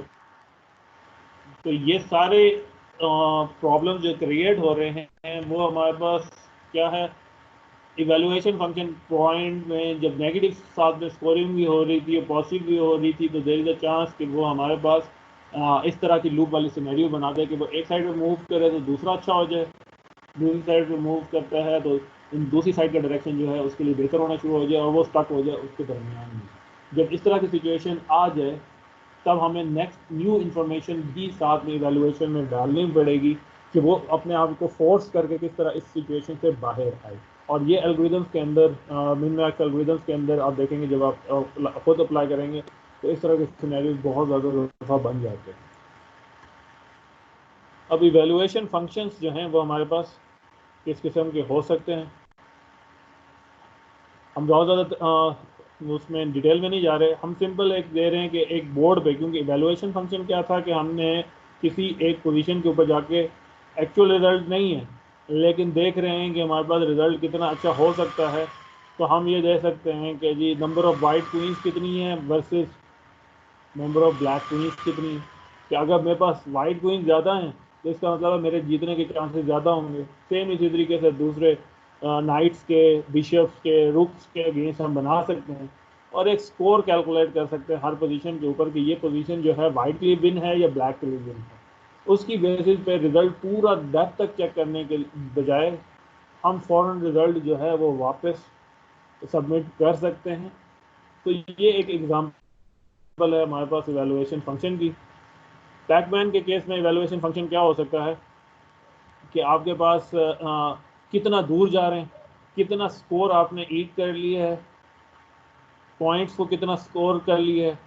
तो ये सारे प्रॉब्लम जो क्रिएट हो रहे हैं वो हमारे पास क्या है, इवेलुएशन फंक्शन पॉइंट में जब नेगेटिव साथ में स्कोरिंग भी हो रही थी, पॉजिटिव भी हो रही थी, तो देयर इज अ चांस कि वो हमारे पास इस तरह की लूप वाली सिनेरियो बना दे कि वो एक साइड पे मूव करे तो दूसरा अच्छा हो जाए, दूसरी साइड पे मूव करता है तो दूसरी साइड का डायरेक्शन जो है उसके लिए बेहतर होना शुरू हो जाए और वो स्टक हो जाए उसके दरमियान में। जब इस तरह की सिचुएशन आ जाए तब हमें नेक्स्ट न्यू इन्फॉर्मेशन भी साथ में इवैल्यूएशन में डालनी पड़ेगी कि वो अपने आप को फोर्स करके किस तरह इस सिचुएशन से बाहर आए। और ये एल्गोरिदम्स के अंदर, मिनमैक्स एल्गोरिदम्स के अंदर आप देखेंगे जब आप खुद अप्लाई करेंगे तो इस तरह के सिनेरियोज बहुत ज़्यादा दफ़ा बन जाते हैं। अब इवैल्यूएशन फंक्शंस जो हैं वो हमारे पास किस किस्म के हो सकते हैं, हम बहुत ज़्यादा उसमें डिटेल में नहीं जा रहे, हम सिंपल एक दे रहे हैं कि एक बोर्ड पे, क्योंकि इवैल्यूएशन फंक्शन क्या था कि हमने किसी एक पोजीशन के ऊपर जाके एक्चुअल रिज़ल्ट नहीं है लेकिन देख रहे हैं कि हमारे पास रिज़ल्ट कितना अच्छा हो सकता है, तो हम ये दे सकते हैं कि जी नंबर ऑफ़ वाइट क्वींस कितनी है versus number of black queens कितनी है, कि अगर मेरे पास वाइट क्वींस ज़्यादा हैं तो इसका मतलब है मेरे जीतने के चांसेस ज़्यादा होंगे। सेम इसी तरीके से दूसरे नाइट्स के, बिशप्स के, रुक्स के अगेंस्ट हम बना सकते हैं और एक स्कोर कैलकुलेट कर सकते हैं हर पोजीशन के ऊपर कि ये पोजीशन जो है वाइट के लिए विन है या ब्लैक के लिए विन है। उसकी बेसिस पे रिज़ल्ट पूरा डेप्थ तक चेक करने के बजाय हम फ़ौरन रिज़ल्ट जो है वो वापस सबमिट कर सकते हैं। तो ये एक एग्जांपल है हमारे पास इवैल्यूएशन फंक्शन की। पैकमैन के केस में इवैल्यूएशन फंक्शन क्या हो सकता है कि आपके पास कितना दूर जा रहे हैं, कितना स्कोर आपने ईट कर लिया है, पॉइंट्स को कितना स्कोर कर लिया है,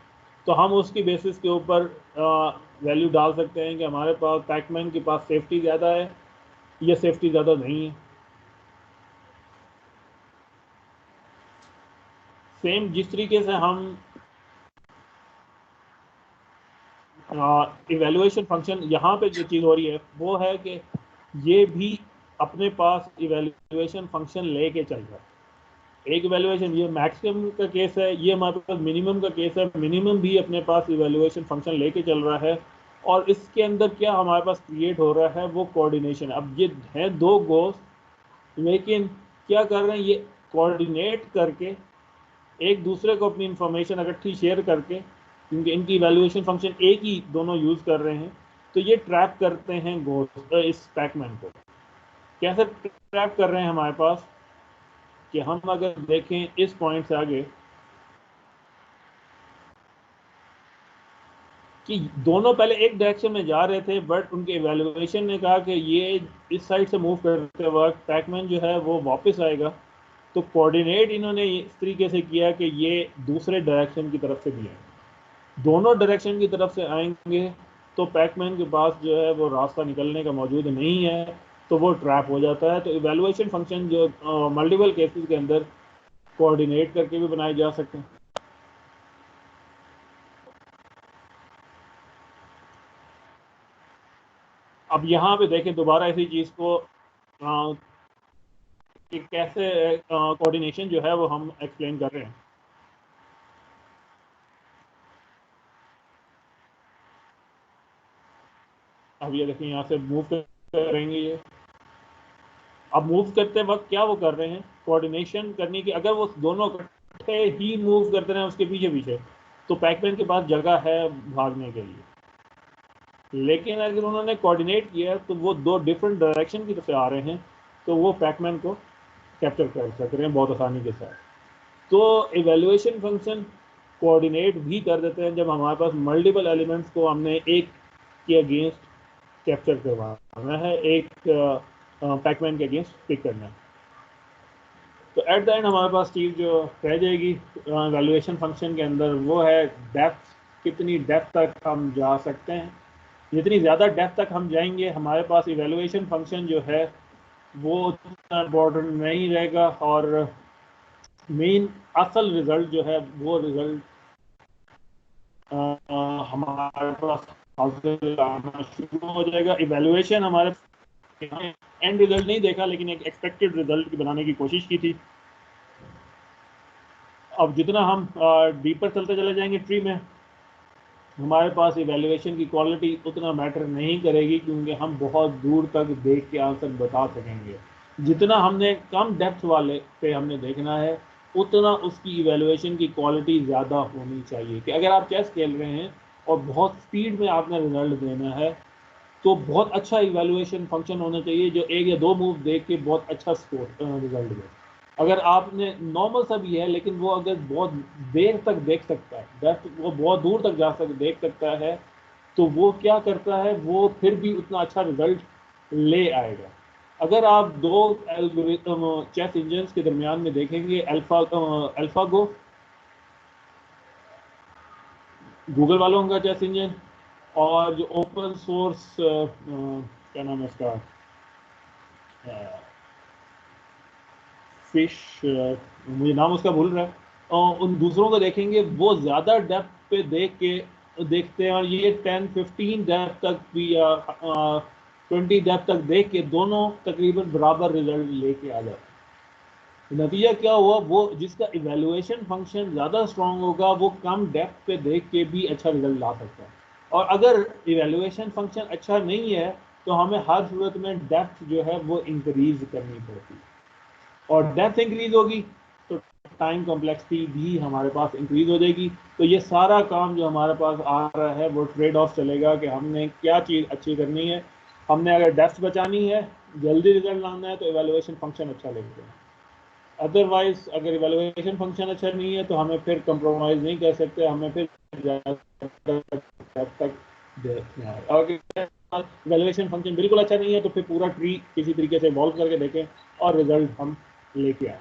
तो हम उसकी बेसिस के ऊपर वैल्यू डाल सकते हैं कि हमारे पास पैकमैन के पास सेफ्टी ज़्यादा है या सेफ्टी ज़्यादा नहीं है। सेम जिस तरीके से हम इवैल्यूएशन फंक्शन यहाँ पे जो चीज़ हो रही है वो है कि ये भी अपने पास इवैल्यूएशन फंक्शन लेके चल रहा है। एक इवैल्यूएशन, ये मैक्सिमम का केस है, ये हमारे पास मिनिमम का केस है, मिनिमम भी अपने पास इवैल्यूएशन फंक्शन लेके चल रहा है और इसके अंदर क्या हमारे पास क्रिएट हो रहा है वो कोऑर्डिनेशन। अब ये है दो गोल्स, लेकिन क्या कर रहे हैं ये कोऑर्डिनेट करके एक दूसरे को अपनी इंफॉर्मेशन इकट्ठी शेयर करके, क्योंकि इनकी इवैल्यूएशन फंक्शन एक ही दोनों यूज़ कर रहे हैं, तो ये ट्रैक करते हैं गोल्स। इस पैकमैन को कैसे ट्रैक कर रहे हैं हमारे पास कि हम अगर देखें इस पॉइंट से आगे कि दोनों पहले एक डायरेक्शन में जा रहे थे बट उनके इवैल्यूएशन ने कहा कि ये इस साइड से मूव करते वक्त पैकमैन जो है वो वापस आएगा, तो कोऑर्डिनेट इन्होंने इस तरीके से किया कि ये दूसरे डायरेक्शन की तरफ से भी आएंगे, दोनों डायरेक्शन की तरफ से आएंगे तो पैकमैन के पास जो है वो रास्ता निकलने का मौजूद नहीं है, तो वो ट्रैप हो जाता है। तो इवैल्यूएशन फंक्शन जो मल्टीपल केसेस के अंदर कोऑर्डिनेट करके भी बनाए जा सकते हैं। अब यहाँ पे देखें दोबारा इसी चीज़ को कि कैसे कोऑर्डिनेशन जो है वो हम एक्सप्लेन कर रहे हैं। अब ये देखें यहाँ से मूव करेंगे ये, अब मूव करते वक्त क्या वो कर रहे हैं कोऑर्डिनेशन करने की, अगर वो दोनों इकट्ठे ही मूव करते रहे उसके पीछे पीछे तो पैकमैन के पास जगह है भागने के लिए, लेकिन अगर उन्होंने कोऑर्डिनेट किया तो वो दो डिफरेंट डायरेक्शन की तरफ से आ रहे हैं तो वो पैकमैन को कैप्चर कर सक रहे हैं बहुत आसानी के साथ। तो इवैल्यूएशन फंक्शन कोऑर्डिनेट भी कर देते हैं जब हमारे पास मल्टीपल एलिमेंट्स को हमने एक के अगेंस्ट कैप्चर करवाना है, एक पैकमैन के अगेंस्ट पिक करना है। तो एट द एंड हमारे पास चीज़ जो रह जाएगी इवैल्यूएशन फंक्शन के अंदर वो है डेप्थ, कितनी डेप्थ तक हम जा सकते हैं। जितनी ज़्यादा डेप्थ तक हम जाएंगे हमारे पास इवैल्यूएशन फंक्शन जो है वो उतना इम्पोर्टेंट नहीं रहेगा और मेन असल रिजल्ट जो है वो रिजल्ट हमारे पास आना शुरू हो जाएगा। इवैल्यूएशन हमारे एंड रिजल्ट नहीं देखा लेकिन एक एक्सपेक्टेड रिजल्ट बनाने की कोशिश की थी। अब जितना हम डीपर चलते चले जाएंगे ट्री में हमारे पास इवैल्यूएशन की क्वालिटी उतना मैटर नहीं करेगी, क्योंकि हम बहुत दूर तक देख के आंसर बता सकेंगे। जितना हमने कम डेप्थ वाले पे हमने देखना है उतना उसकी इवैल्यूएशन की क्वालिटी ज़्यादा होनी चाहिए। कि अगर आप चेस खेल रहे हैं और बहुत स्पीड में आपने रिजल्ट देना है, तो बहुत अच्छा इवैल्यूएशन फंक्शन होना चाहिए जो एक या दो मूव देख के बहुत अच्छा स्कोर रिजल्ट दे। अगर आपने नॉर्मल सा भी है लेकिन वो अगर बहुत देर तक देख सकता है, डेप्थ वो बहुत दूर तक जा देख सकता है, तो वो क्या करता है, वो फिर भी उतना अच्छा रिजल्ट ले आएगा। अगर आप दो एल्गोरिथम चेस इंजन्स के दरमियान में देखेंगे, अल्फागो गूगल वालों का चेस इंजन, और जो ओपन सोर्स क्या नाम है इसका, फिश, मुझे नाम उसका भूल रहा है, उन दूसरों को देखेंगे वो ज़्यादा डेप्थ पे देखते हैं, और ये 10-15 डेप्थ तक भी या 20 डेप्थ तक देख के दोनों तकरीबन बराबर रिजल्ट लेके आ जाते हैं। नतीजा क्या हुआ, वो जिसका इवैल्यूएशन फंक्शन ज़्यादा स्ट्रांग होगा वो कम डेप्थ पे देख के भी अच्छा रिजल्ट ला सकता है। और अगर इवैल्यूएशन फंक्शन अच्छा नहीं है तो हमें हर सूरत में डेप्थ जो है वो इंक्रीज करनी पड़ती है, और डेप्थ इंक्रीज होगी तो टाइम कॉम्प्लेक्सिटी भी हमारे पास इंक्रीज हो जाएगी। तो ये सारा काम जो हमारे पास आ रहा है वो ट्रेड ऑफ चलेगा कि हमने क्या चीज़ अच्छी करनी है। हमने अगर डेप्थ बचानी है, जल्दी रिजल्ट लाना है, तो इवैल्यूएशन फंक्शन अच्छा लेंगे। अदरवाइज अगर इवैल्यूएशन फंक्शन अच्छा नहीं है तो हमें फिर कंप्रोमाइज़ नहीं कर सकते, हमें फिर तक देखना है। और इवैल्यूएशन फंक्शन बिल्कुल अच्छा नहीं है तो फिर पूरा ट्री किसी तरीके से इवॉल्व करके देखें और रिजल्ट हम लेके आए।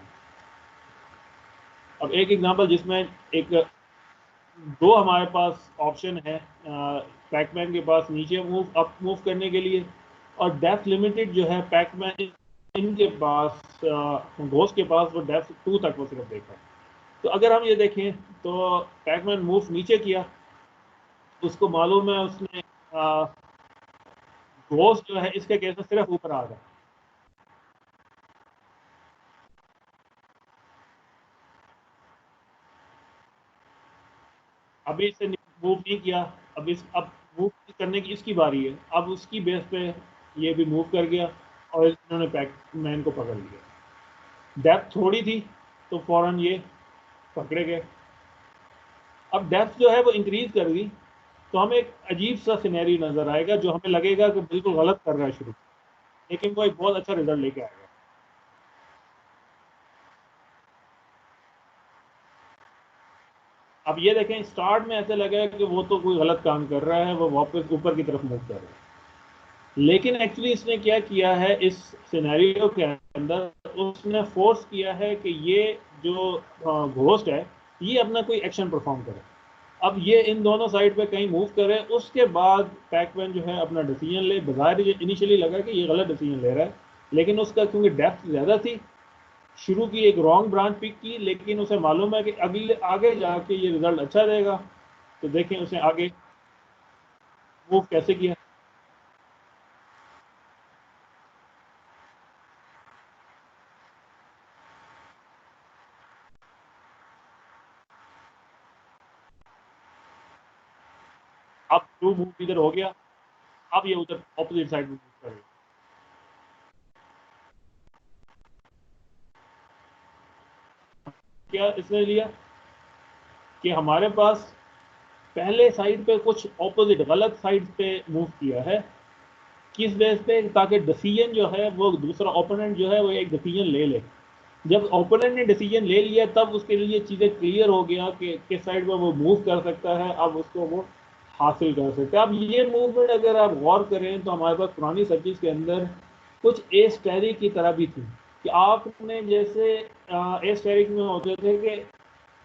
अब एक एग्जांपल जिसमें एक दो हमारे पास ऑप्शन है, पैकमैन के पास नीचे मूव अप मूव करने के लिए, और डेप्थ लिमिटेड जो है पैकमैन इनके पास, घोस्ट के पास वो डेप्थ 2 तक वो सिर्फ देखा। तो अगर हम ये देखें तो पैकमैन मूव नीचे किया, उसको मालूम है उसने घोस्ट जो है इसके केस में सिर्फ ऊपर आ गया। अभी इसने मूव नहीं किया, अब मूव करने की इसकी बारी है, अब उसकी बेस पे ये भी मूव कर गया और इन्होंने पैकमैन को पकड़ लिया। डेप्थ थोड़ी थी तो फौरन ये पकड़े गए। अब डेप्थ जो है वो इंक्रीज कर गई तो हमें एक अजीब सा सिनेरियो नजर आएगा जो हमें लगेगा कि बिल्कुल गलत कर रहा है शुरू, लेकिन वो एक बहुत अच्छा रिजल्ट लेके आएगा। अब ये देखें, स्टार्ट में ऐसे लगेगा कि वो तो कोई गलत काम कर रहा है, वो वापस ऊपर की तरफ मूव कर रहा है, लेकिन एक्चुअली इसने क्या किया है इस सिनेरियो के अंदर, उसने फोर्स किया है कि ये जो घोस्ट है ये अपना कोई एक्शन परफॉर्म करे। अब ये इन दोनों साइड पे कहीं मूव करे, उसके बाद पैकमैन जो है अपना डिसीजन ले। बाहर इनिशियली लगा कि ये गलत डिसीजन ले रहा है, लेकिन उसका क्योंकि डेप्थ ज़्यादा थी, शुरू की एक रॉन्ग ब्रांच पिक की, लेकिन उसे मालूम है कि आगे जाके ये रिजल्ट अच्छा देगा। तो देखें उसने आगे मूव कैसे किया। अब टू मूव इधर हो गया, अब ये उधर ऑपोजिट साइड में मूव करेगा। क्या इसने लिया कि हमारे पास पहले साइड पे कुछ ऑपोजिट गलत साइड पे मूव किया है, किस बेस पे, ताकि डिसीजन जो है वो दूसरा ओपोनेंट जो है वो एक डिसीजन ले ले। जब ओपोनेंट ने डिसीजन ले लिया तब उसके लिए चीज़ें क्लियर हो गया कि किस साइड पर वो मूव कर सकता है, अब उसको वो हासिल कर सकता है। अब ये मूवमेंट अगर आप गौर करें तो हमारे पास पुरानी सर्चिज के अंदर कुछ ए स्टेरिक की तरह भी थी, कि आपने जैसे ए स्टेरिक में होते थे कि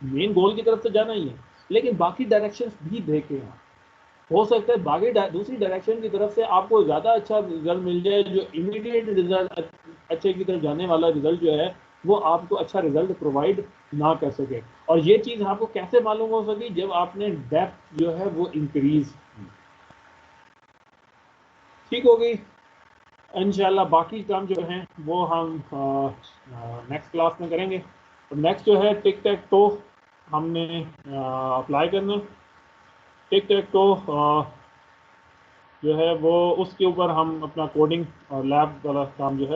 मेन गोल की तरफ तो जाना ही है, लेकिन बाकी डायरेक्शंस भी देखे हैं। हो सकता है बाकी दूसरी डायरेक्शन की तरफ से आपको ज़्यादा अच्छा रिजल्ट मिल जाए, जो इमीडिएट रिजल्ट अच्छे की तरफ जाने वाला रिजल्ट जो है वो आपको अच्छा रिजल्ट प्रोवाइड ना कर सके। और ये चीज़ आपको कैसे मालूम हो सकी, जब आपने डेप्थ जो है वो इंक्रीज की। ठीक हो गई। इंशाल्लाह बाकी काम जो हैं वो हम नेक्स्ट क्लास में करेंगे। तो नेक्स्ट जो है टिक टैक टो हमने अप्लाई करना। टिक टैक टो जो है वो उसके ऊपर हम अपना कोडिंग और लैब वाला काम जो है